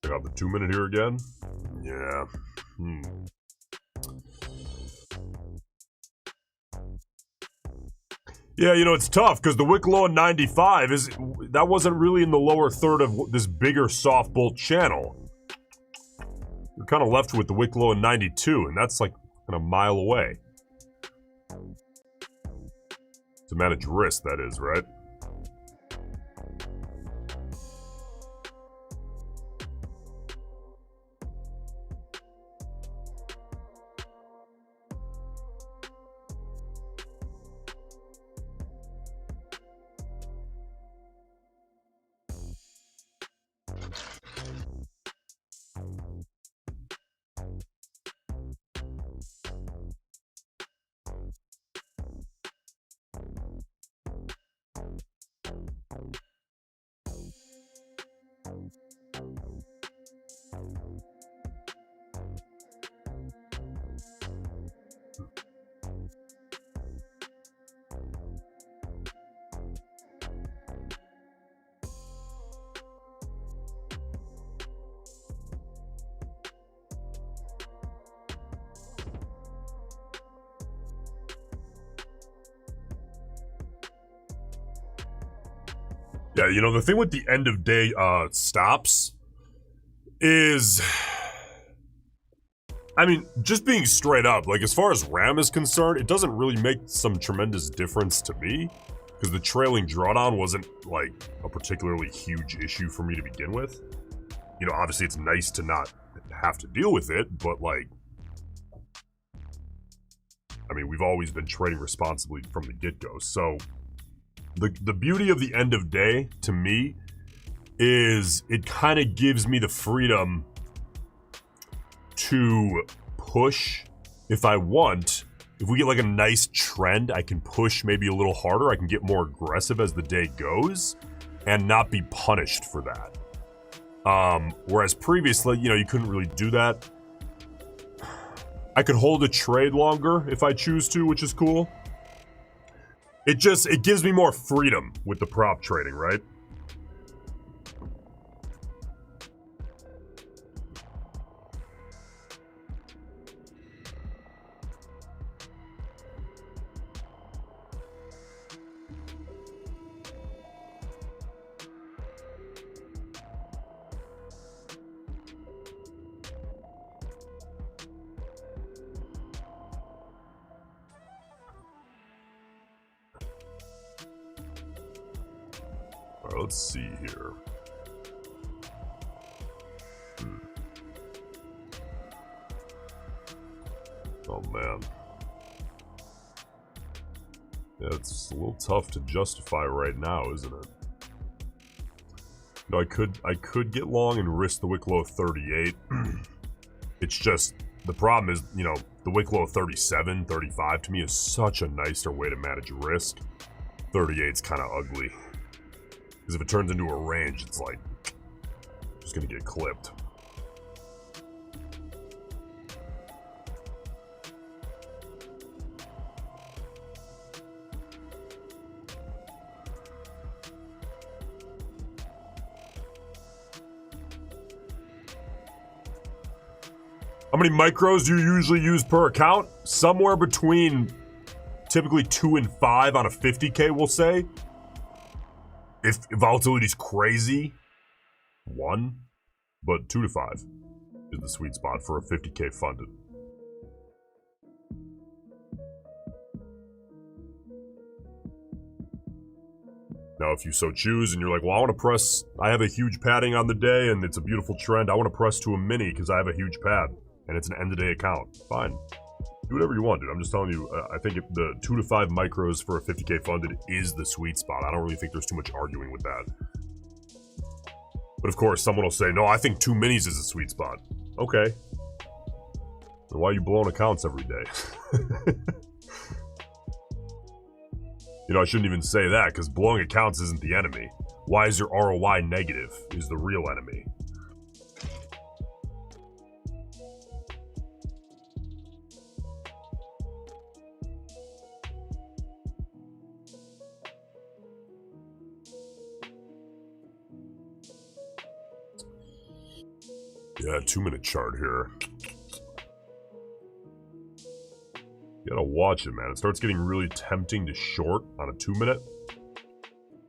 I got the 2-minute here again. Yeah. Yeah, you know, it's tough because the wick low at 95 that wasn't really in the lower third of this bigger soft bull channel. You're kind of left with the wick low at 92, and that's like a mile away. To manage risk, that is, right? Yeah, you know, the thing with the end of day stops is, I mean, just being straight up, like, as far as RAM is concerned, it doesn't really make some tremendous difference to me, because the trailing drawdown wasn't, like, a particularly huge issue for me to begin with. You know, obviously it's nice to not have to deal with it, but, like, I mean, we've always been trading responsibly from the get-go, so the beauty of the end of day, to me, is it kind of gives me the freedom to push if I want. If we get like a nice trend, I can push maybe a little harder. I can get more aggressive as the day goes and not be punished for that. Whereas previously, you know, you couldn't really do that. I could hold a trade longer if I choose to, which is cool. It gives me more freedom with the prop trading, right? All right, let's see here. Oh man. Yeah, it's a little tough to justify right now, isn't it? No, I could get long and risk the wick low 38. It's just, the problem is, you know, the wick low of 37, 35 to me is such a nicer way to manage risk. 38's kind of ugly. Because if it turns into a range, it's like, just gonna get clipped. How many micros do you usually use per account? Somewhere between typically 2 and 5 on a 50K, we'll say. If volatility's crazy, 1, but 2 to 5 is the sweet spot for a 50K funded. Now, if you so choose and you're like, well, I want to press, I have a huge padding on the day and it's a beautiful trend, I want to press to a mini because I have a huge pad and it's an end-of-day account. Fine. Do whatever you want, dude. I'm just telling you, I think if the 2 to 5 micros for a 50K funded is the sweet spot. I don't really think there's too much arguing with that. But of course, someone will say, no, I think 2 minis is a sweet spot. Okay. Then why are you blowing accounts every day? You know, I shouldn't even say that, because blowing accounts isn't the enemy. Why is your ROI negative is the real enemy. Yeah, 2-minute chart here. You gotta watch it, man. It starts getting really tempting to short on a 2-minute.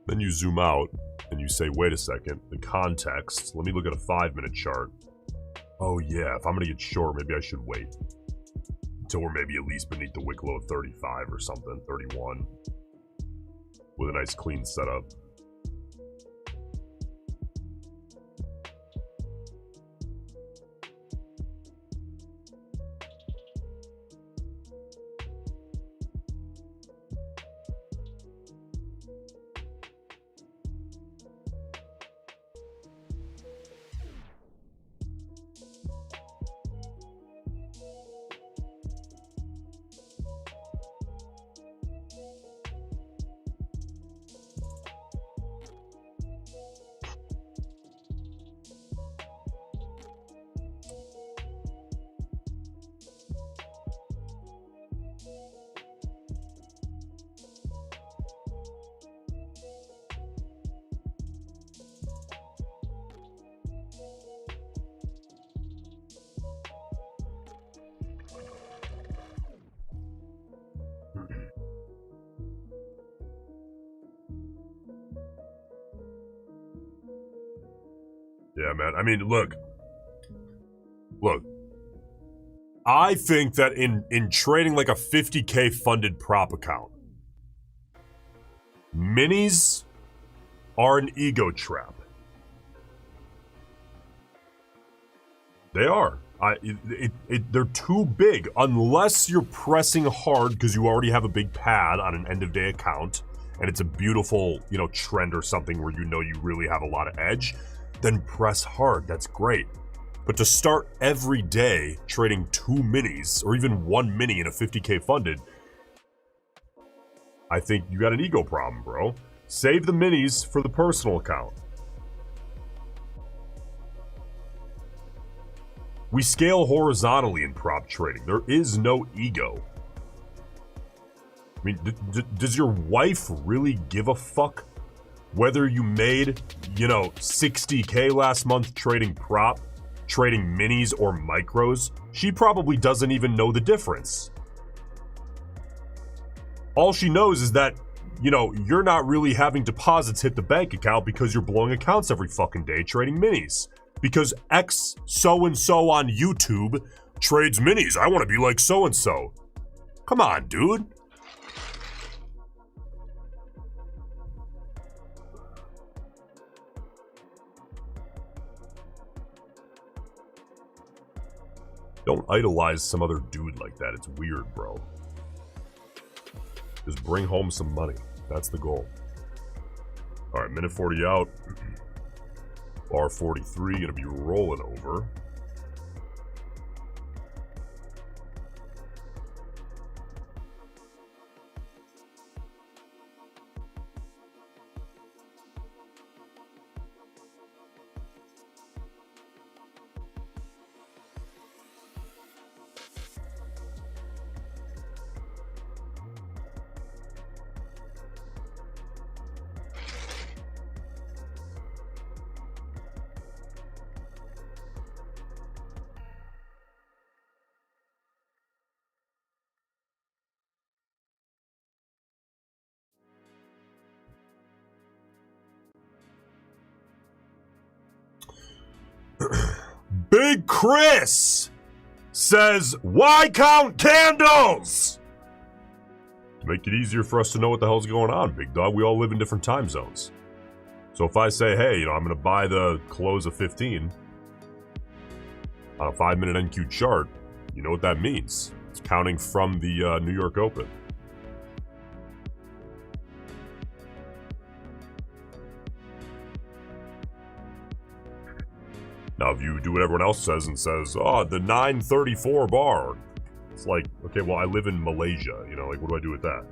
Then you zoom out and you say, wait a second, the context. Let me look at a 5-minute chart. Oh yeah, if I'm gonna get short, maybe I should wait until we're maybe at least beneath the wick low of 35 or something, 31, with a nice clean setup. Yeah, man. I mean, look. I think that in trading like a 50K funded prop account, minis are an ego trap. They are. They're too big unless you're pressing hard because you already have a big pad on an end of day account and it's a beautiful, you know, trend or something where you know you really have a lot of edge. Then press hard, that's great. But to start every day trading 2 minis, or even 1 mini in a 50K funded, I think you got an ego problem, bro. Save the minis for the personal account. We scale horizontally in prop trading. There is no ego. I mean, does your wife really give a fuck whether you made, you know, 60K last month trading prop, trading minis or micros? She probably doesn't even know the difference. All she knows is that, you know, you're not really having deposits hit the bank account because you're blowing accounts every fucking day trading minis. Because X so-and-so on YouTube trades minis. I want to be like so-and-so. Come on, dude. Don't idolize some other dude like that. It's weird, bro. Just bring home some money. That's the goal. All right, minute 40 out. Bar 43 gonna be rolling over. Big Chris says, why count candles? To make it easier for us to know what the hell's going on, big dog. We all live in different time zones. So if I say, hey, I'm going to buy the close of 15 on a 5-minute NQ chart, you know what that means. It's counting from the New York Open. Now, if you do what everyone else says and says, oh, the 934 bar, it's like, okay, well, I live in Malaysia, like, what do I do with that?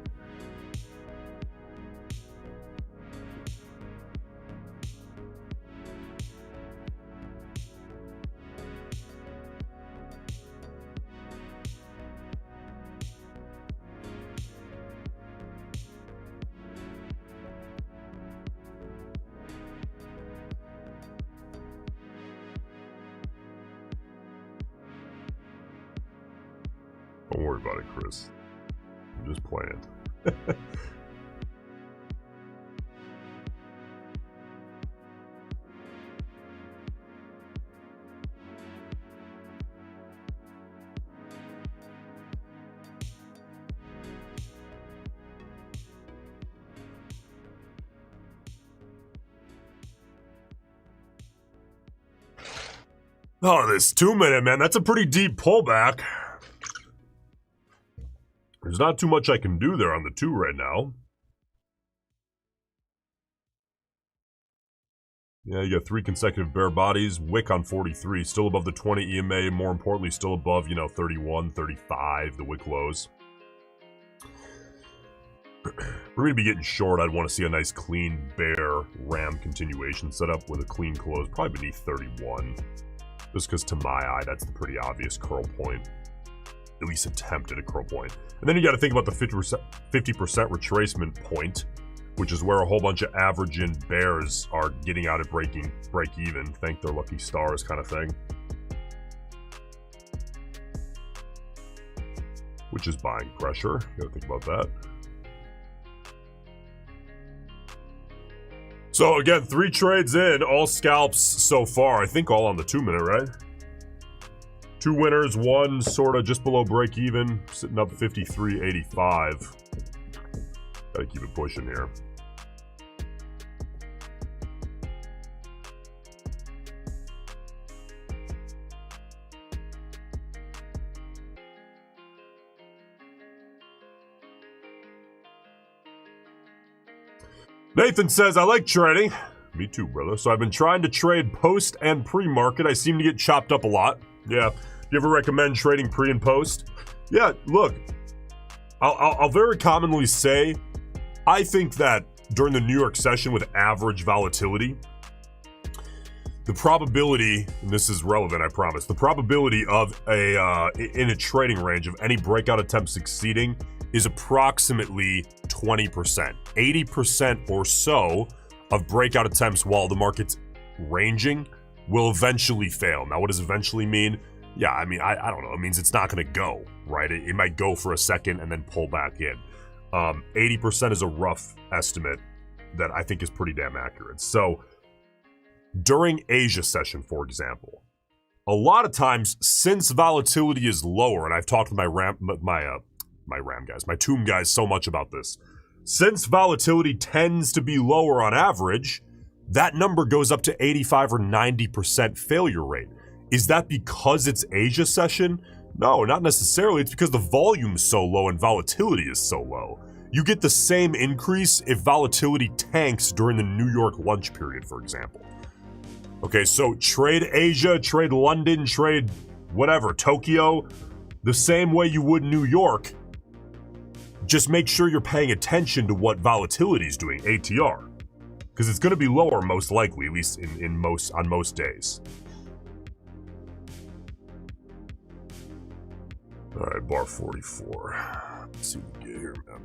Don't worry about it, Chris. I'm just playing. Oh, this 2-minute, man, that's a pretty deep pullback. There's not too much I can do there on the 2 right now. Yeah, you got 3 consecutive bear bodies. Wick on 43, still above the 20 EMA. More importantly, still above, 31, 35, the wick lows. We're going to be getting short. I'd want to see a nice clean bear ram continuation setup with a clean close, probably beneath 31. Just because to my eye, that's the pretty obvious curl point. At least attempt at a curl point. And then you got to think about the 50% retracement point, which is where a whole bunch of average in bears are getting out at break even, thank their lucky stars kind of thing. Which is buying pressure. You got to think about that. So again, 3 trades in, all scalps so far. I think all on the 2-minute, right? 2 winners, 1 sort of just below break even, sitting up 53.85. Gotta keep it pushing here. Nathan says, I like trading. Me too, brother. So I've been trying to trade post and pre-market. I seem to get chopped up a lot. Yeah. You ever recommend trading pre and post? Yeah, look, I'll very commonly say, I think that during the New York session with average volatility, the probability, and this is relevant, I promise, the probability of in a trading range of any breakout attempt succeeding is approximately 20%. 80% or so of breakout attempts while the market's ranging will eventually fail. Now, what does eventually mean? Yeah, I mean, I don't know. It means it's not going to go, right? It might go for a second and then pull back in. 80% is a rough estimate that I think is pretty damn accurate. So during Asia session, for example, a lot of times since volatility is lower, and I've talked to my tomb guys so much about this, since volatility tends to be lower on average, that number goes up to 85 or 90% failure rate. Is that because it's Asia session? No, not necessarily. It's because the volume's so low and volatility is so low. You get the same increase if volatility tanks during the New York lunch period, for example. Okay, so trade Asia, trade London, trade whatever, Tokyo, the same way you would New York. Just make sure you're paying attention to what volatility is doing, ATR. Because it's going to be lower most likely, at least on most days. All right, bar 44. Let's see what we get here, man.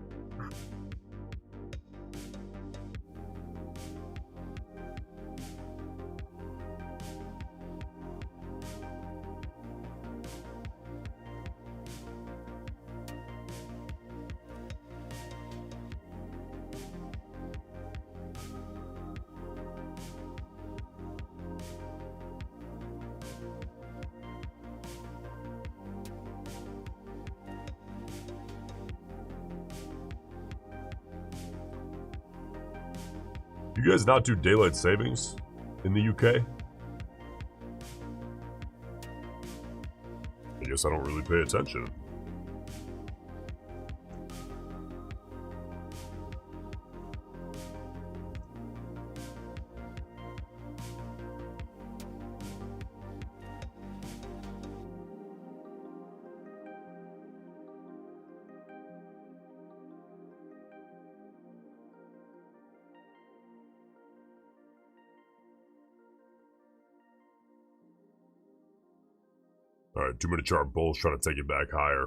You guys not do daylight savings in the UK? I guess I don't really pay attention. Alright, 2-minute chart bulls trying to take it back higher.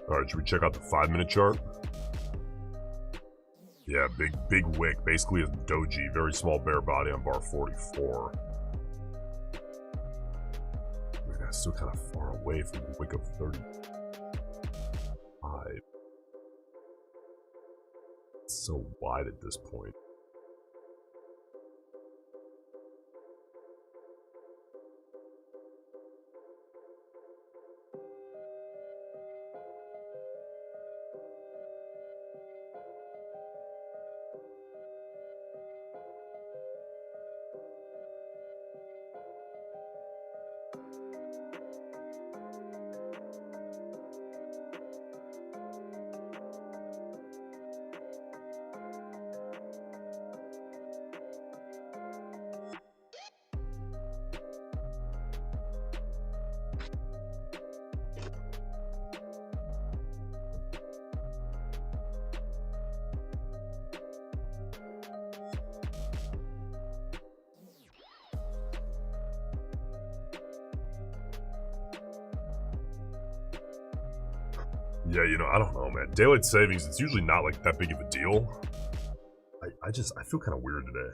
Alright, should we check out the 5-minute chart? Yeah, big wick. Basically a doji. Very small bear body on bar 44. I mean, that's still kind of far away from the wick of 35. It's so wide at this point. Yeah, you know, I don't know, man. Daylight savings, it's usually not like that big of a deal. I feel kind of weird today.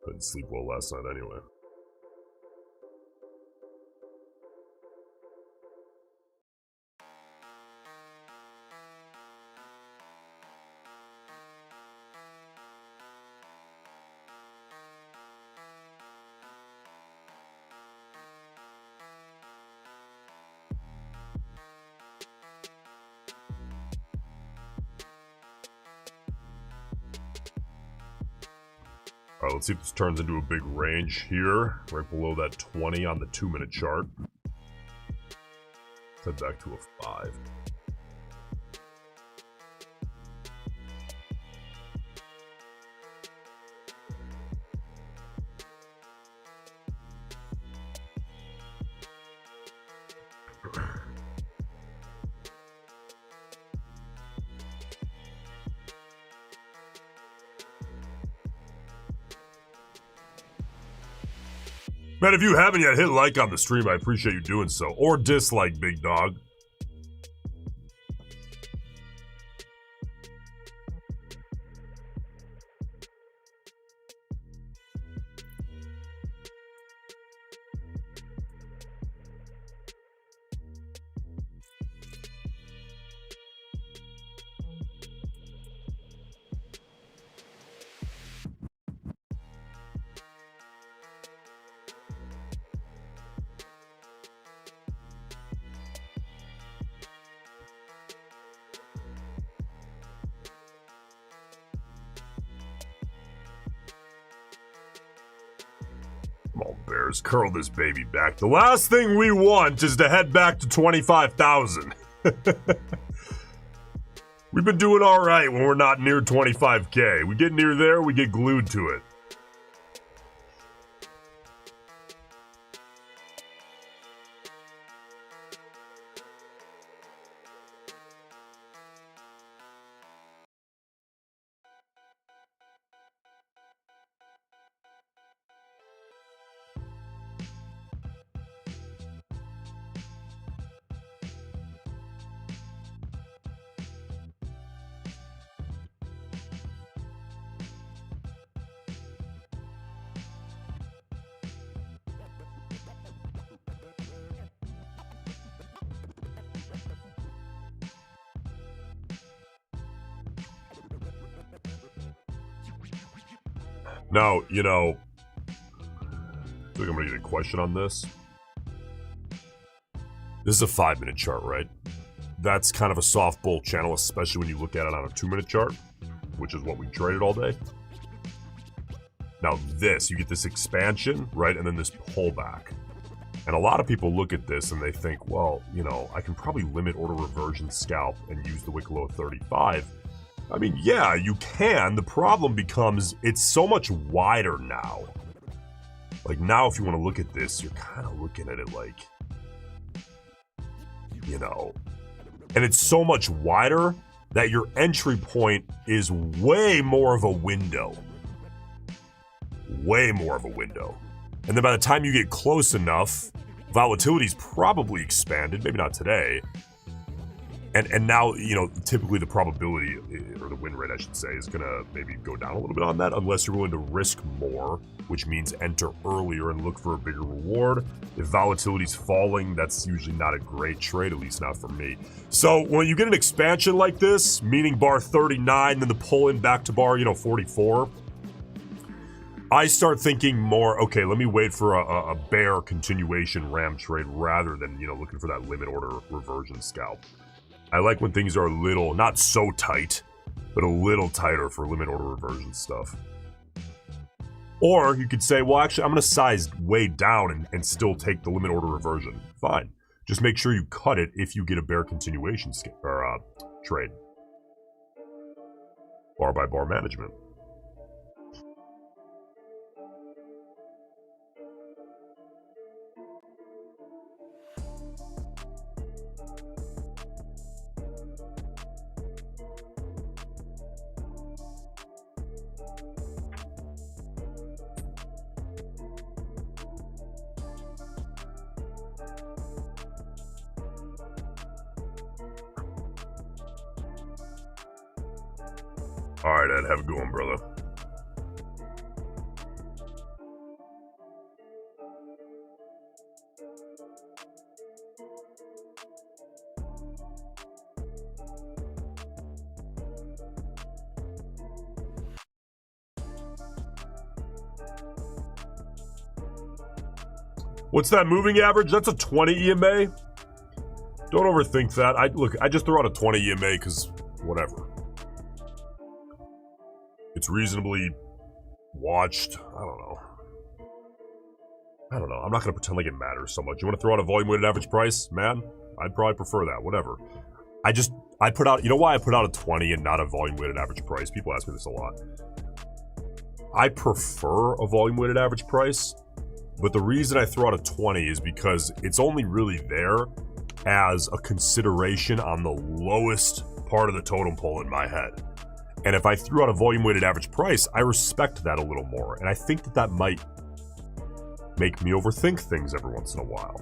Couldn't sleep well last night anyway. Alright, let's see if this turns into a big range here, right below that 20 on the 2-minute chart. Let's head back to a 5. Man, if you haven't yet, hit like on the stream. I appreciate you doing so. Or dislike, big dog. Come on, Bears, curl this baby back. The last thing we want is to head back to 25,000. We've been doing all right when we're not near 25K. We get near there, we get glued to it. Now, you know, I think I'm gonna get a question on this. This is a 5-minute chart, right? That's kind of a soft bull channel, especially when you look at it on a 2-minute chart, which is what we traded all day. Now this, you get this expansion, right? And then this pullback. And a lot of people look at this and they think, well, you know, I can probably limit order reversion scalp and use the wick low of 35. I mean, yeah, you can. The problem becomes it's so much wider now. Like now, if you want to look at this, you're kind of looking at it like, you know, and it's so much wider that your entry point is way more of a window. Way more of a window. And then by the time you get close enough, volatility's probably expanded, maybe not today. And now, you know, typically the probability, or the win rate, I should say, is going to maybe go down a little bit on that, unless you're willing to risk more, which means enter earlier and look for a bigger reward. If volatility's falling, that's usually not a great trade, at least not for me. So when you get an expansion like this, meaning bar 39, then the pull in back to bar, you know, 44, I start thinking more, okay, let me wait for a bear continuation ram trade rather than, you know, looking for that limit order reversion scalp. I like when things are a little, not so tight, but a little tighter for limit order reversion stuff. Or you could say, well, actually, I'm going to size way down and still take the limit order reversion. Fine. Just make sure you cut it if you get a bear continuation trade. Bar by bar management. All right, Ed, have a good one, brother. What's that moving average? That's a 20 EMA. Don't overthink that. I just throw out a 20 EMA because whatever. It's reasonably watched. I don't know. I'm not going to pretend like it matters so much. You want to throw out a volume weighted average price? Man, I'd probably prefer that. Whatever. I put out, you know why I put out a 20 and not a volume weighted average price? People ask me this a lot. I prefer a volume weighted average price, but the reason I throw out a 20 is because it's only really there as a consideration on the lowest part of the totem pole in my head. And if I threw out a volume-weighted average price, I respect that a little more. And I think that that might make me overthink things every once in a while.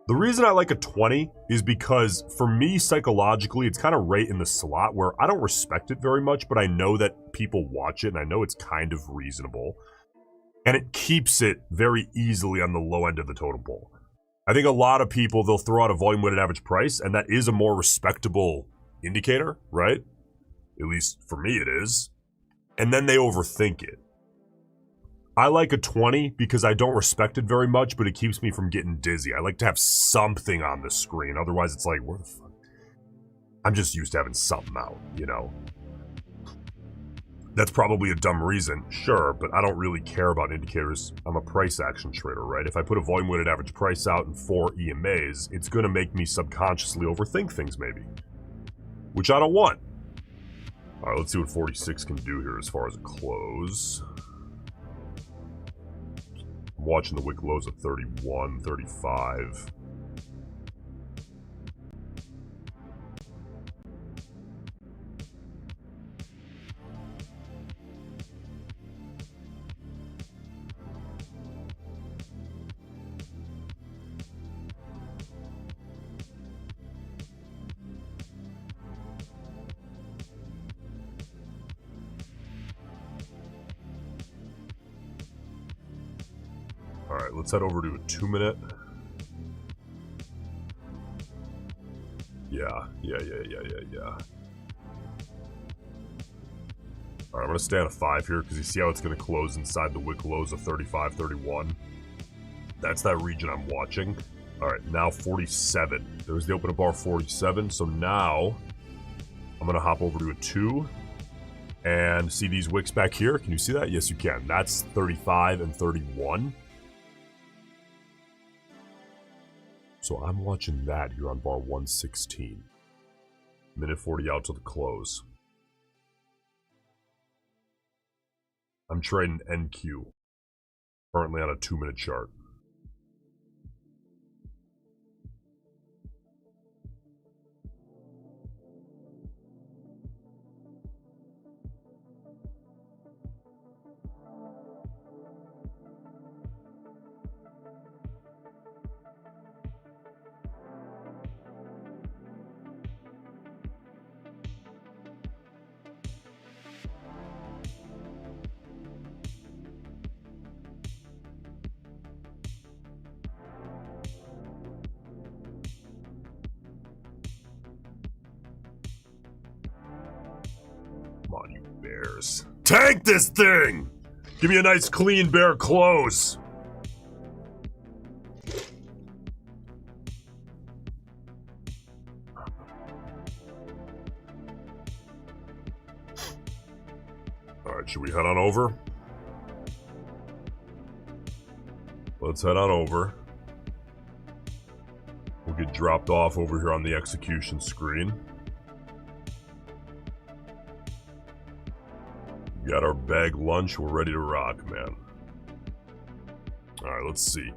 The reason I like a 20 is because, for me, psychologically, it's kind of right in the slot where I don't respect it very much, but I know that people watch it, and I know it's kind of reasonable. And it keeps it very easily on the low end of the totem pole. I think a lot of people, they'll throw out a volume-weighted average price, and that is a more respectable indicator, right? At least for me it is. And then they overthink it. I like a 20 because I don't respect it very much, but it keeps me from getting dizzy. I like to have something on the screen. Otherwise it's like, where the fuck? I'm just used to having something out, you know? That's probably a dumb reason, sure, but I don't really care about indicators. I'm a price action trader, right? If I put a volume weighted average price out in 4 EMAs, it's gonna make me subconsciously overthink things maybe. Which I don't want. All right, let's see what 46 can do here as far as a close. I'm watching the wick lows at 31, 35. All right, let's head over to a 2-minute. Yeah. All right, I'm going to stay on a 5 here because you see how it's going to close inside the wick lows of 35.31. That's that region I'm watching. All right, now 47. There's the open of bar 47. So now I'm going to hop over to a 2 and see these wicks back here. Can you see that? Yes, you can. That's 35 and 31. So I'm watching that here on bar 116. Minute 40 out to the close. I'm trading NQ. Currently on a 2-minute chart. Come on, you bears. Tank this thing! Give me a nice clean bear close. Alright, should we head on over? Let's head on over. We'll get dropped off over here on the execution screen. Got our bag lunch, we're ready to rock, man. Alright, let's see.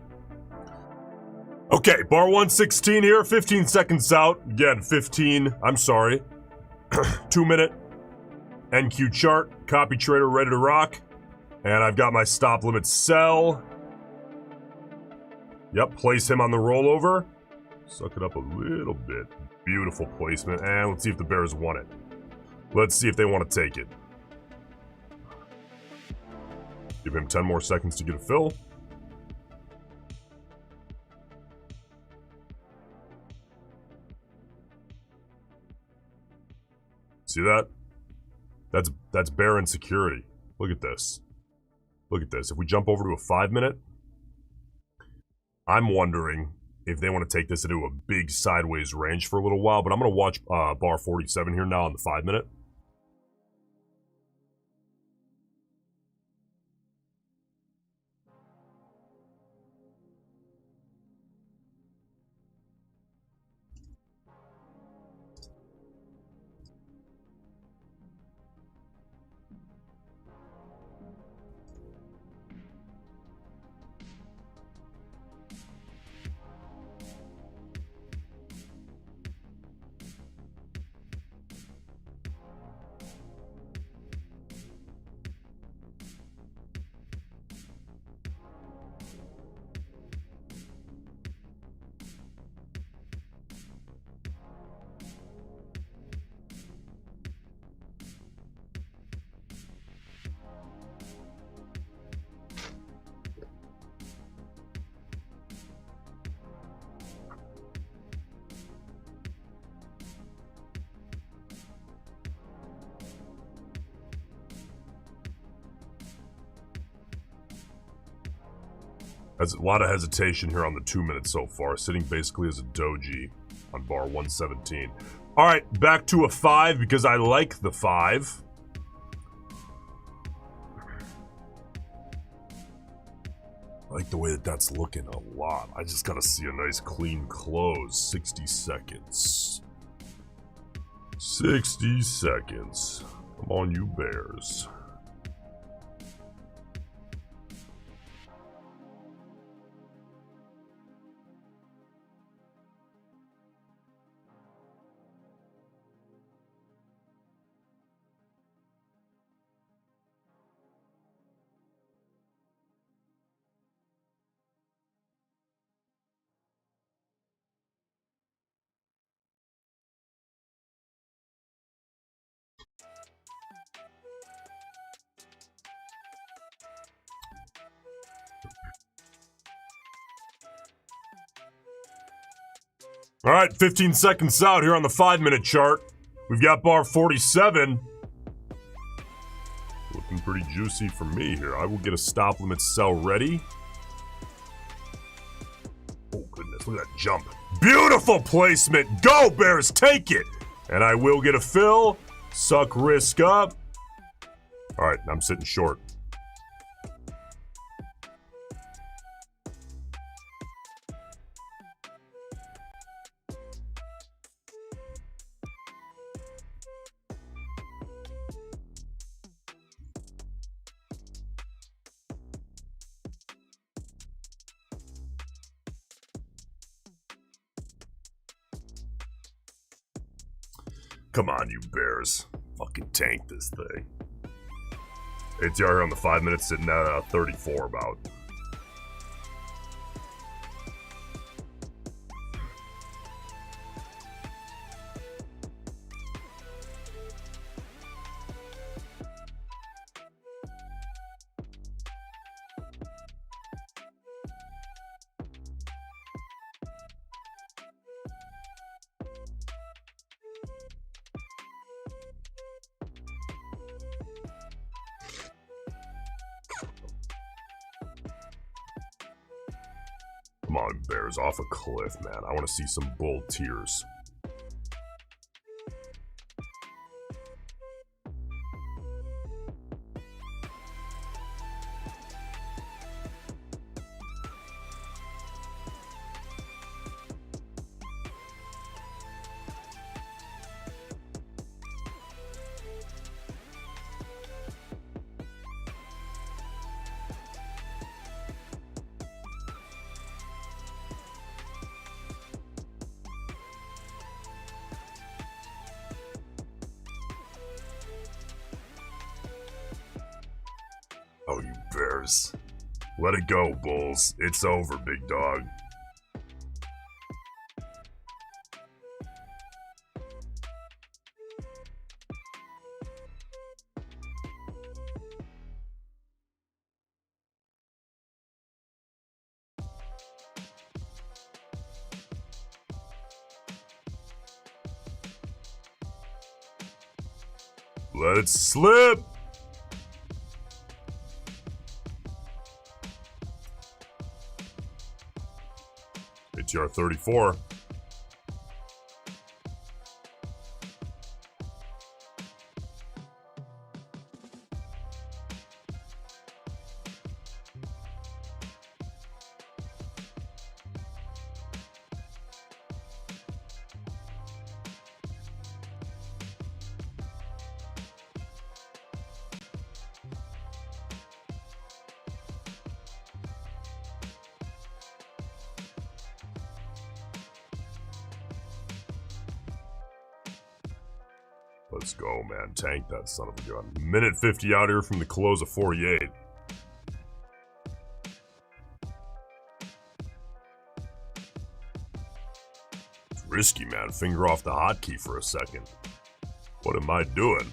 Okay, bar 116 here, 15 seconds out. Again, 2-minute NQ chart, copy trader ready to rock. And I've got my stop limit sell. Yep, place him on the rollover. Suck it up a little bit. Beautiful placement, and let's see if the bears want it. Let's see if they want to take it. Give him 10 more seconds to get a fill. See that? That's bear insecurity. Look at this. Look at this. If we jump over to a 5-minute, I'm wondering if they want to take this into a big sideways range for a little while, but I'm going to watch bar 47 here now on the 5-minute. Has a lot of hesitation here on the 2-minute so far, sitting basically as a doji on bar 117. All right, back to a 5 because I like the 5. I like the way that that's looking a lot. I just gotta see a nice clean close. 60 seconds. 60 seconds. Come on, you bears. All right, 15 seconds out here on the 5-minute chart. We've got bar 47. pretty juicy for me here. I will get a stop limit sell ready. Oh, goodness. Look at that jump. Beautiful placement. Go, Bears. Take it. And I will get a fill. Suck risk up. All right, I'm sitting short. Come on, you Bears. Fucking tank this thing. ATR here on the 5 minutes sitting at 34 about. Come on, Bears, off a cliff, man. I want to see some bull tears. Oh, you Bears. Let it go, Bulls. It's over, big dog. Let it slip. ATR 34. Let's go, man. Tank that son of a gun. Minute 50 out here from the close of 48. It's risky, man. Finger off the hotkey for a second. What am I doing?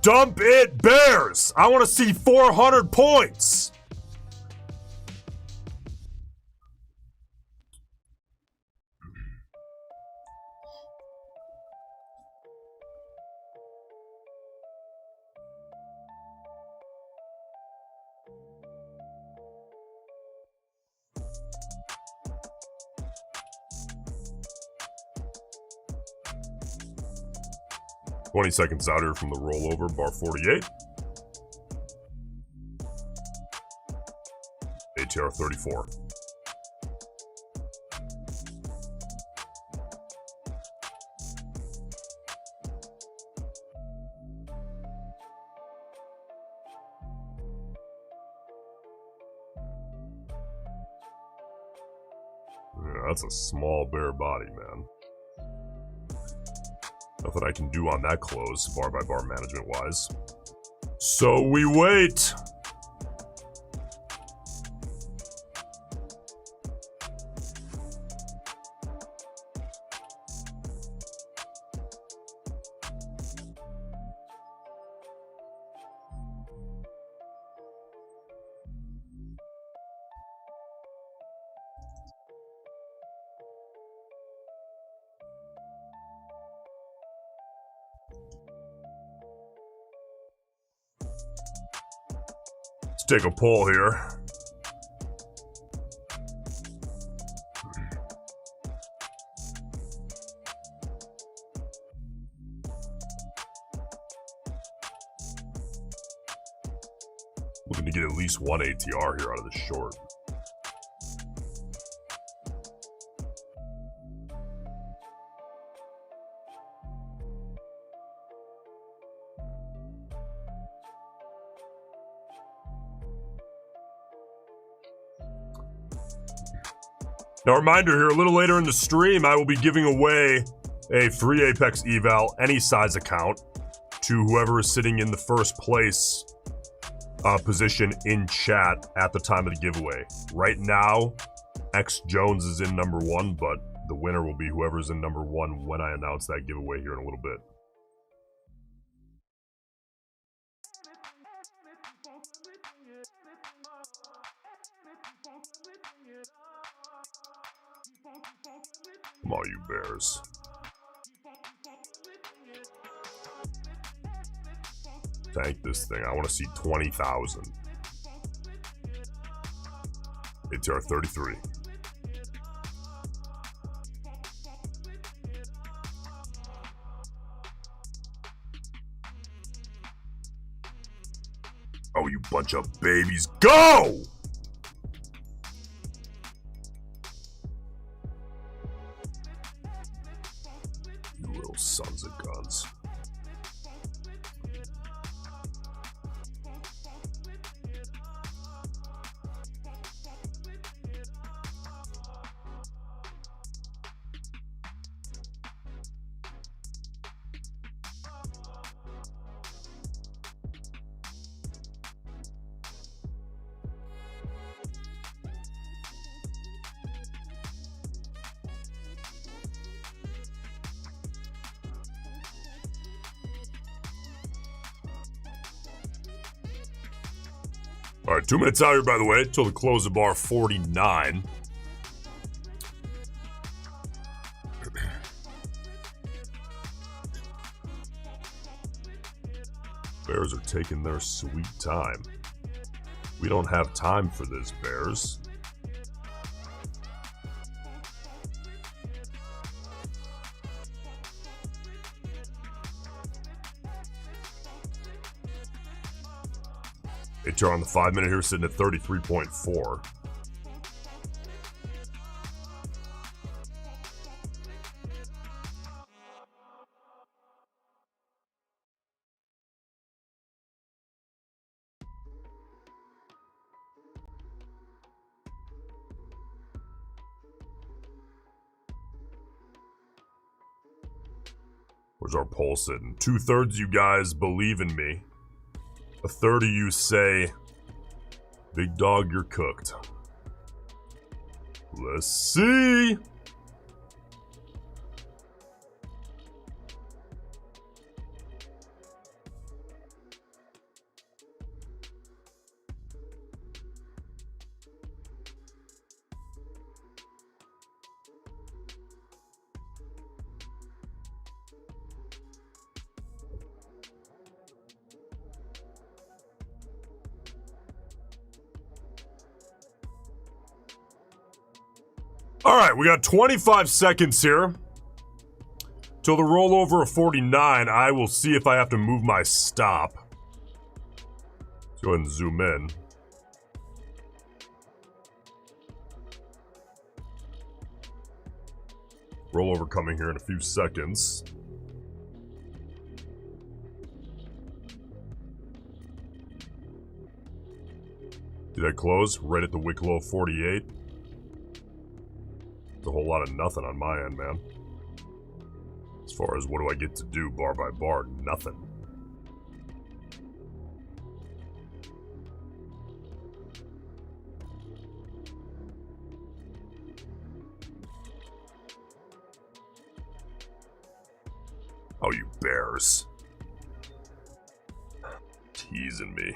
Dump it, Bears! I want to see 400 points! $20 seconds out here from the rollover, bar 48. ATR 34. That's a small bare body, man. Nothing I can do on that close, bar by bar management wise. So we wait. Let's take a poll here. Looking to get at least one ATR here out of the short. Now, a reminder here, a little later in the stream, I will be giving away a free Apex eval, any size account, to whoever is sitting in the first place position in chat at the time of the giveaway. Right now, X Jones is in number 1, but the winner will be whoever's in number 1 when I announce that giveaway here in a little bit. Come on, you bears. Tank this thing. I want to see 20,000. ATR 33. Oh, you bunch of babies. Go! You little sons of guns. All right, 2 minutes out here, by the way, till the close of bar 49. Bears are taking their sweet time. We don't have time for this, Bears. ATR on the 5 minute here sitting at 33.4. Where's our poll sitting? 2/3 you guys believe in me. 1/3 of you say, big dog, you're cooked. Let's see. All right, we got 25 seconds here till the rollover of 49. I will see if I have to move my stop. Let's go ahead and zoom in. Rollover coming here in a few seconds. Did that close right at the wick low of 48? It's a whole lot of nothing on my end, man. As far as what do I get to do bar by bar, nothing. Oh, you bears. Teasing me.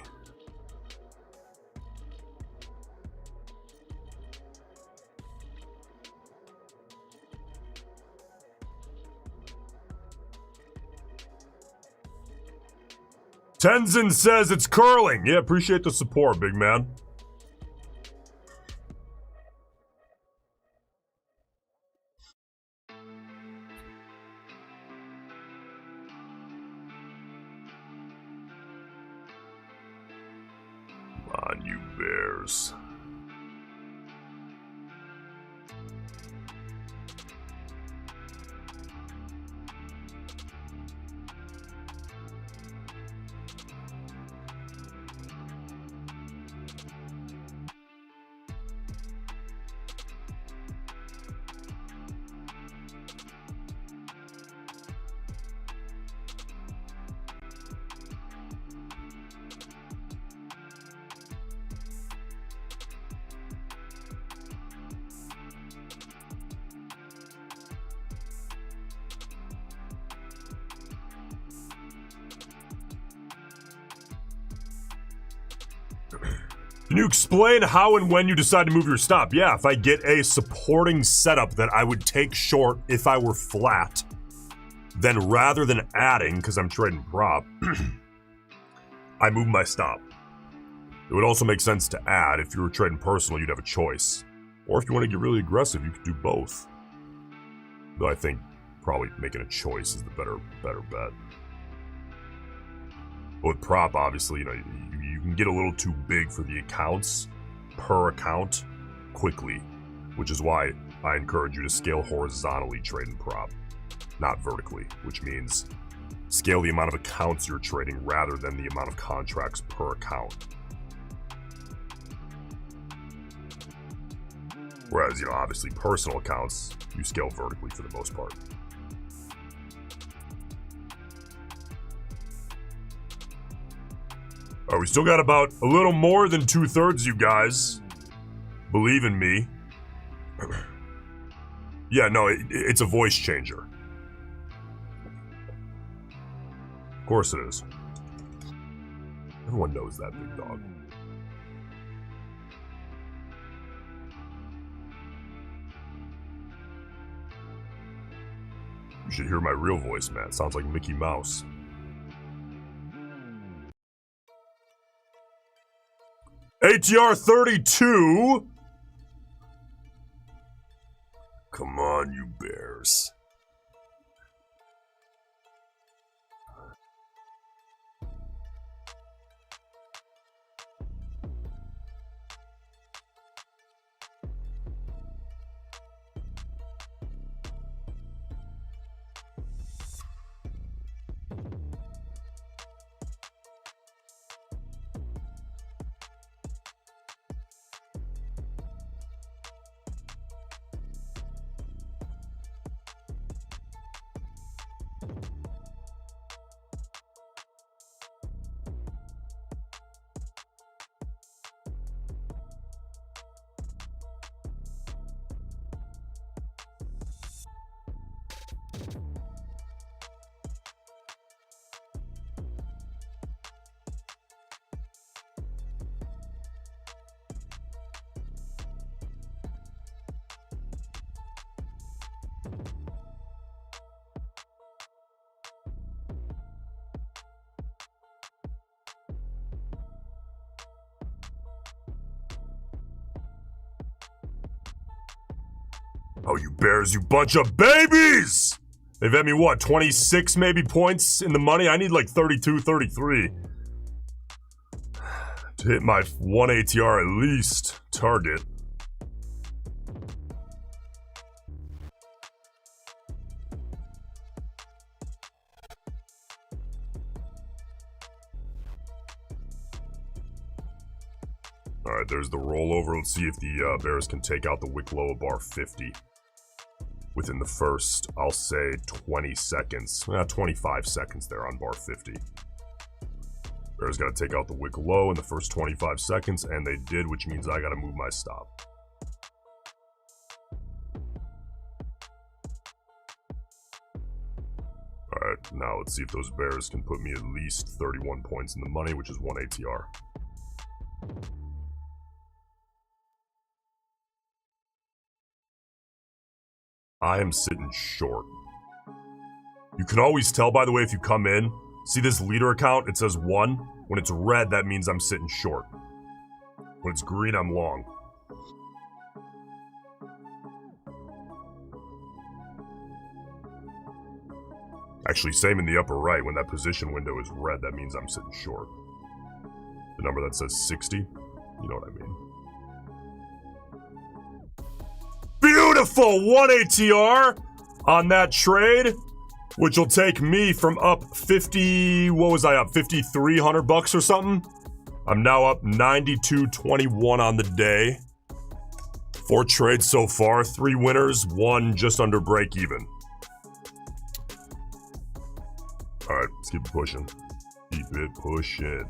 Tenzin says it's curling. Yeah, appreciate the support, big man. Come on, you bears. Can you explain how and when you decide to move your stop? Yeah, if I get a supporting setup that I would take short if I were flat, then rather than adding, because I'm trading prop, I move my stop. It would also make sense to add. If you were trading personal, you'd have a choice. Or if you want to get really aggressive, you could do both. Though I think probably making a choice is the better bet. But with prop, obviously, you know, you can get a little too big for the accounts per account quickly, which is why I encourage you to scale horizontally trading prop, not vertically, which means scale the amount of accounts you're trading rather than the amount of contracts per account. Whereas, you know, obviously personal accounts, you scale vertically for the most part. All right, we still got about a little more than 2/3 you guys. Believe in me. Yeah, no, it's a voice changer. Of course it is. Everyone knows that, big dog. You should hear my real voice, man. It sounds like Mickey Mouse. ATR 32. Come on, you bears. Oh, you bears, you bunch of babies! They've had me, what, 26 maybe points in the money? I need like 32, 33 to hit my 1 ATR at least target. All right, there's the rollover. Let's see if the Bears can take out the wick low of bar 50. within the first, I'll say 20 seconds, 25 seconds there on bar 50. Bears got to take out the wick low in the first 25 seconds, and they did, which means I got to move my stop. Alright, now let's see if those bears can put me at least 31 points in the money, which is 1 ATR. I am sitting short. You can always tell, by the way, if you come in, see this leader account, it says 1. When it's red, that means I'm sitting short. When it's green, I'm long. Actually, same in the upper right. When that position window is red, that means I'm sitting short. The number that says 60, you know what I mean. Beautiful! 1 ATR on that trade, which will take me from up 50, what was I up, 5,300 bucks or something? I'm now up 92.21 on the day. 4 trades so far, 3 winners, 1 just under break even. Alright, let's keep it pushing. Keep it pushing.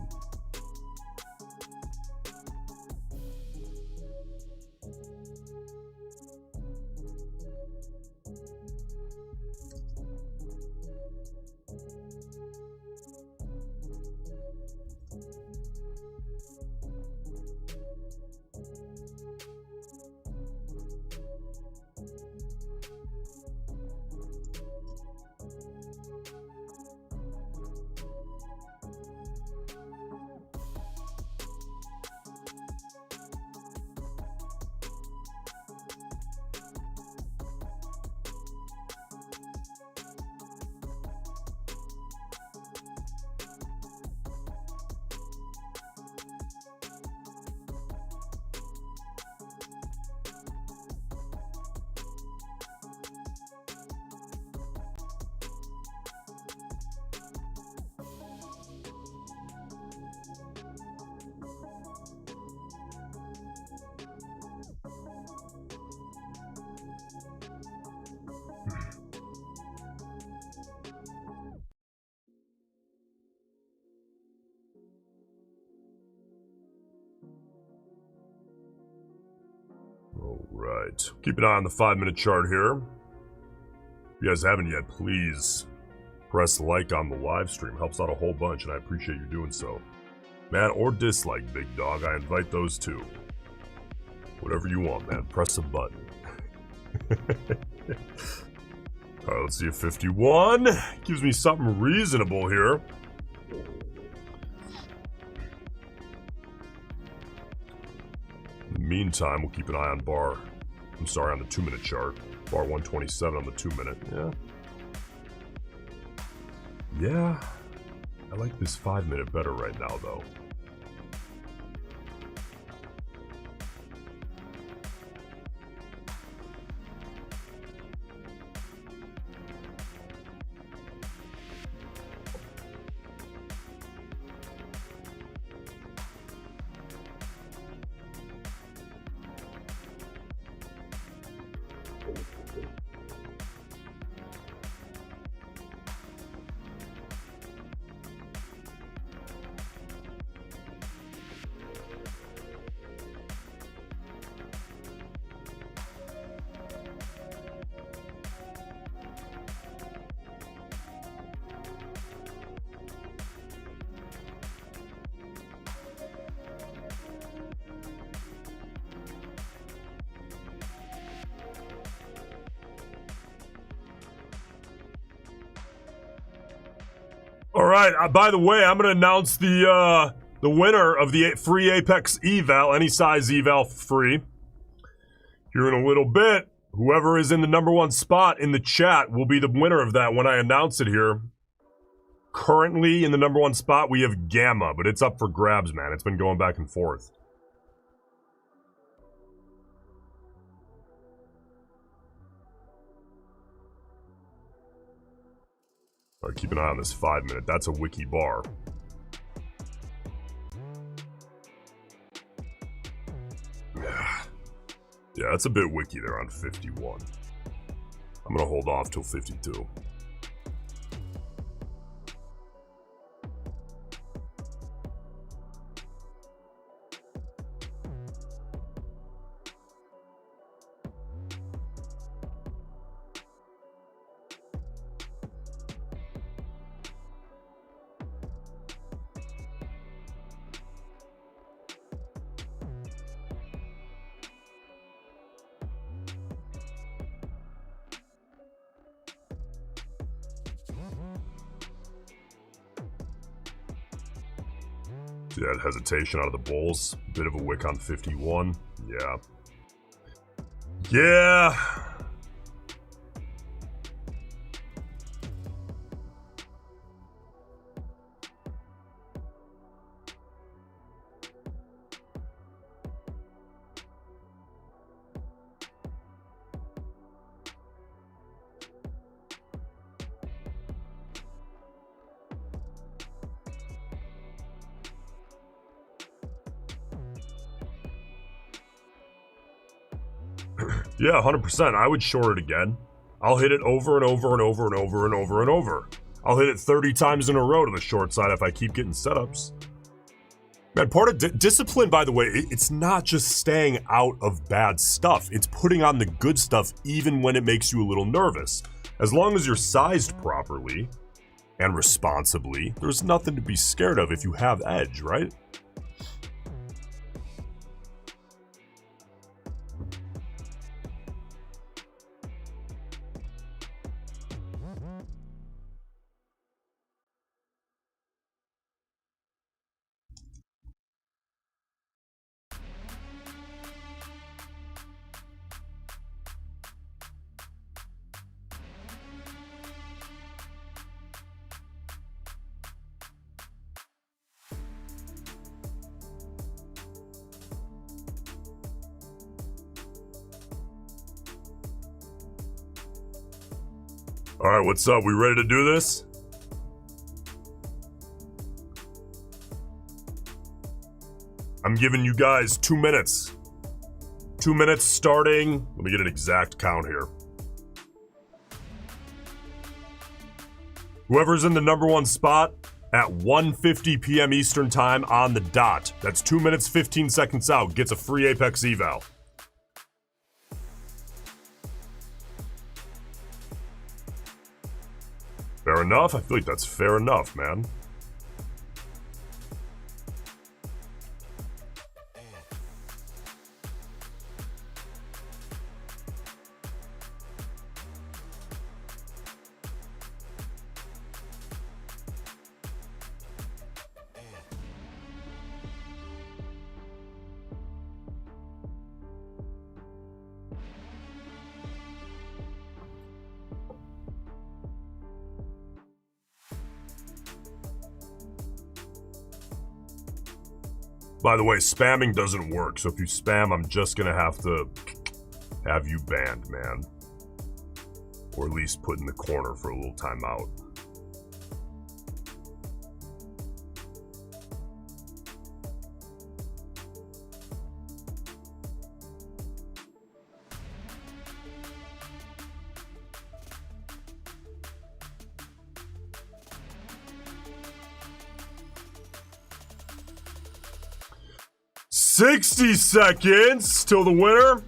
Alright, keep an eye on the 5-minute chart here. If you guys haven't yet, please press like on the live stream. Helps out a whole bunch, and I appreciate you doing so. Man, or dislike, big dog. I invite those too. Whatever you want, man. Press a button. Alright, let's see if 51 gives me something reasonable here. Meantime, we'll keep an eye on on the 2-minute chart. Bar 127 on the 2-minute. Yeah, I like this 5-minute better right now, though. All right. By the way, I'm going to announce the winner of the free Apex eval, any size eval free. Here in a little bit, whoever is in the #1 spot in the chat will be the winner of that when I announce it here. Currently in the #1 spot, we have Gamma, but it's up for grabs, man. It's been going back and forth. All right, keep an eye on this 5-minute. That's a wiki bar. Yeah, that's a bit wiki there on 51. I'm gonna hold off till 52. See that hesitation out of the bulls? Bit of a wick on 51. Yeah. Yeah. Yeah, 100%. I would short it again. I'll hit it over and over and over and over and over and over. I'll hit it 30 times in a row to the short side if I keep getting setups. Man, part of discipline, by the way, it's not just staying out of bad stuff. It's putting on the good stuff even when it makes you a little nervous. As long as you're sized properly and responsibly, there's nothing to be scared of if you have edge, right? All right, what's up? We ready to do this? I'm giving you guys 2 minutes. 2 minutes starting. Let me get an exact count here. Whoever's in the number one spot at 1:50 p.m. Eastern time on the dot. That's 2 minutes, 15 seconds out. Gets a free Apex eval. Fair enough? I feel like that's fair enough, man. By the way, spamming doesn't work, so if you spam, I'm just gonna have to have you banned, man. Or at least put in the corner for a little timeout. $60 seconds till the winner.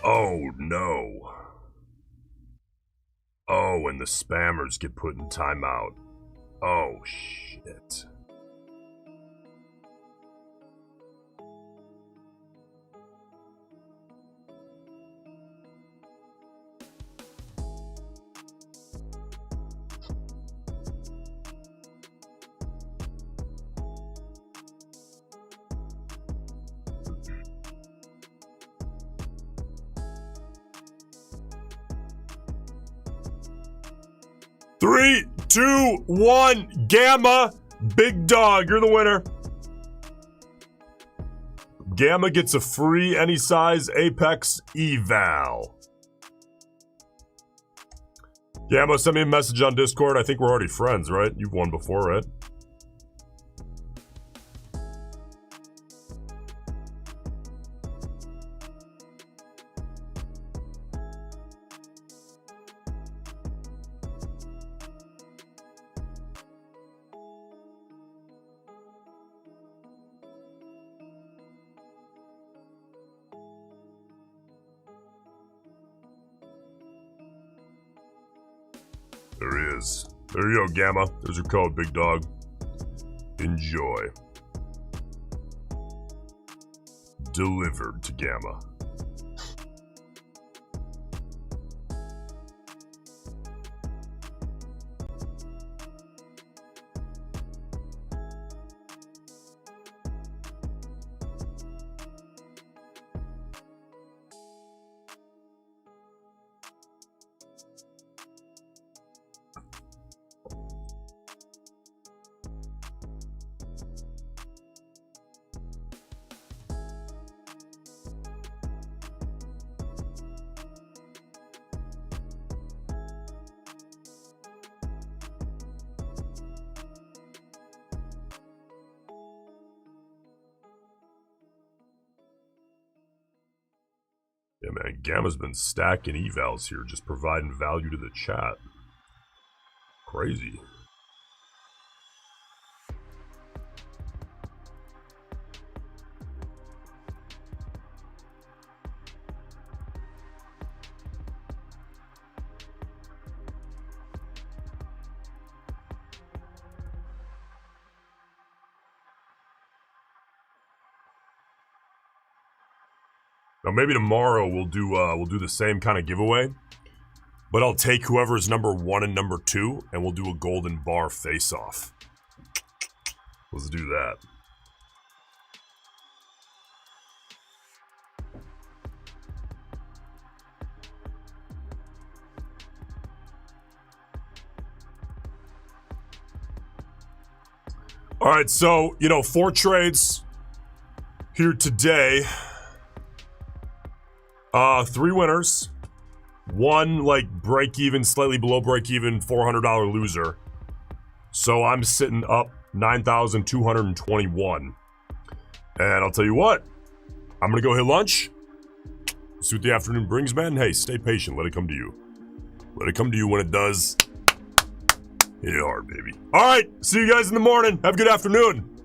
Oh no. Oh, and the spammers get put in timeout. Oh, shit. Three, two, one, Gamma. Big dog, you're the winner. Gamma gets a free any size Apex eval. Gamma, send me a message on Discord. I think we're already friends, right? You've won before, right? There he is. There you go, Gamma. There's your code, big dog. Enjoy. Delivered to Gamma. Yeah, man, Gamma's been stacking evals here, just providing value to the chat. Crazy. Now maybe tomorrow we'll do the same kind of giveaway, but I'll take whoever's number 1 and number 2, and we'll do a golden bar face-off. Let's do that. All right, so, 4 trades here today. 3 winners, 1 like break even, slightly below break even, $400 loser. So I'm sitting up 9,221. And I'll tell you what, I'm gonna go hit lunch. See what the afternoon brings, man. Hey, stay patient. Let it come to you. Let it come to you when it does. Hit it hard, baby. All right, see you guys in the morning. Have a good afternoon.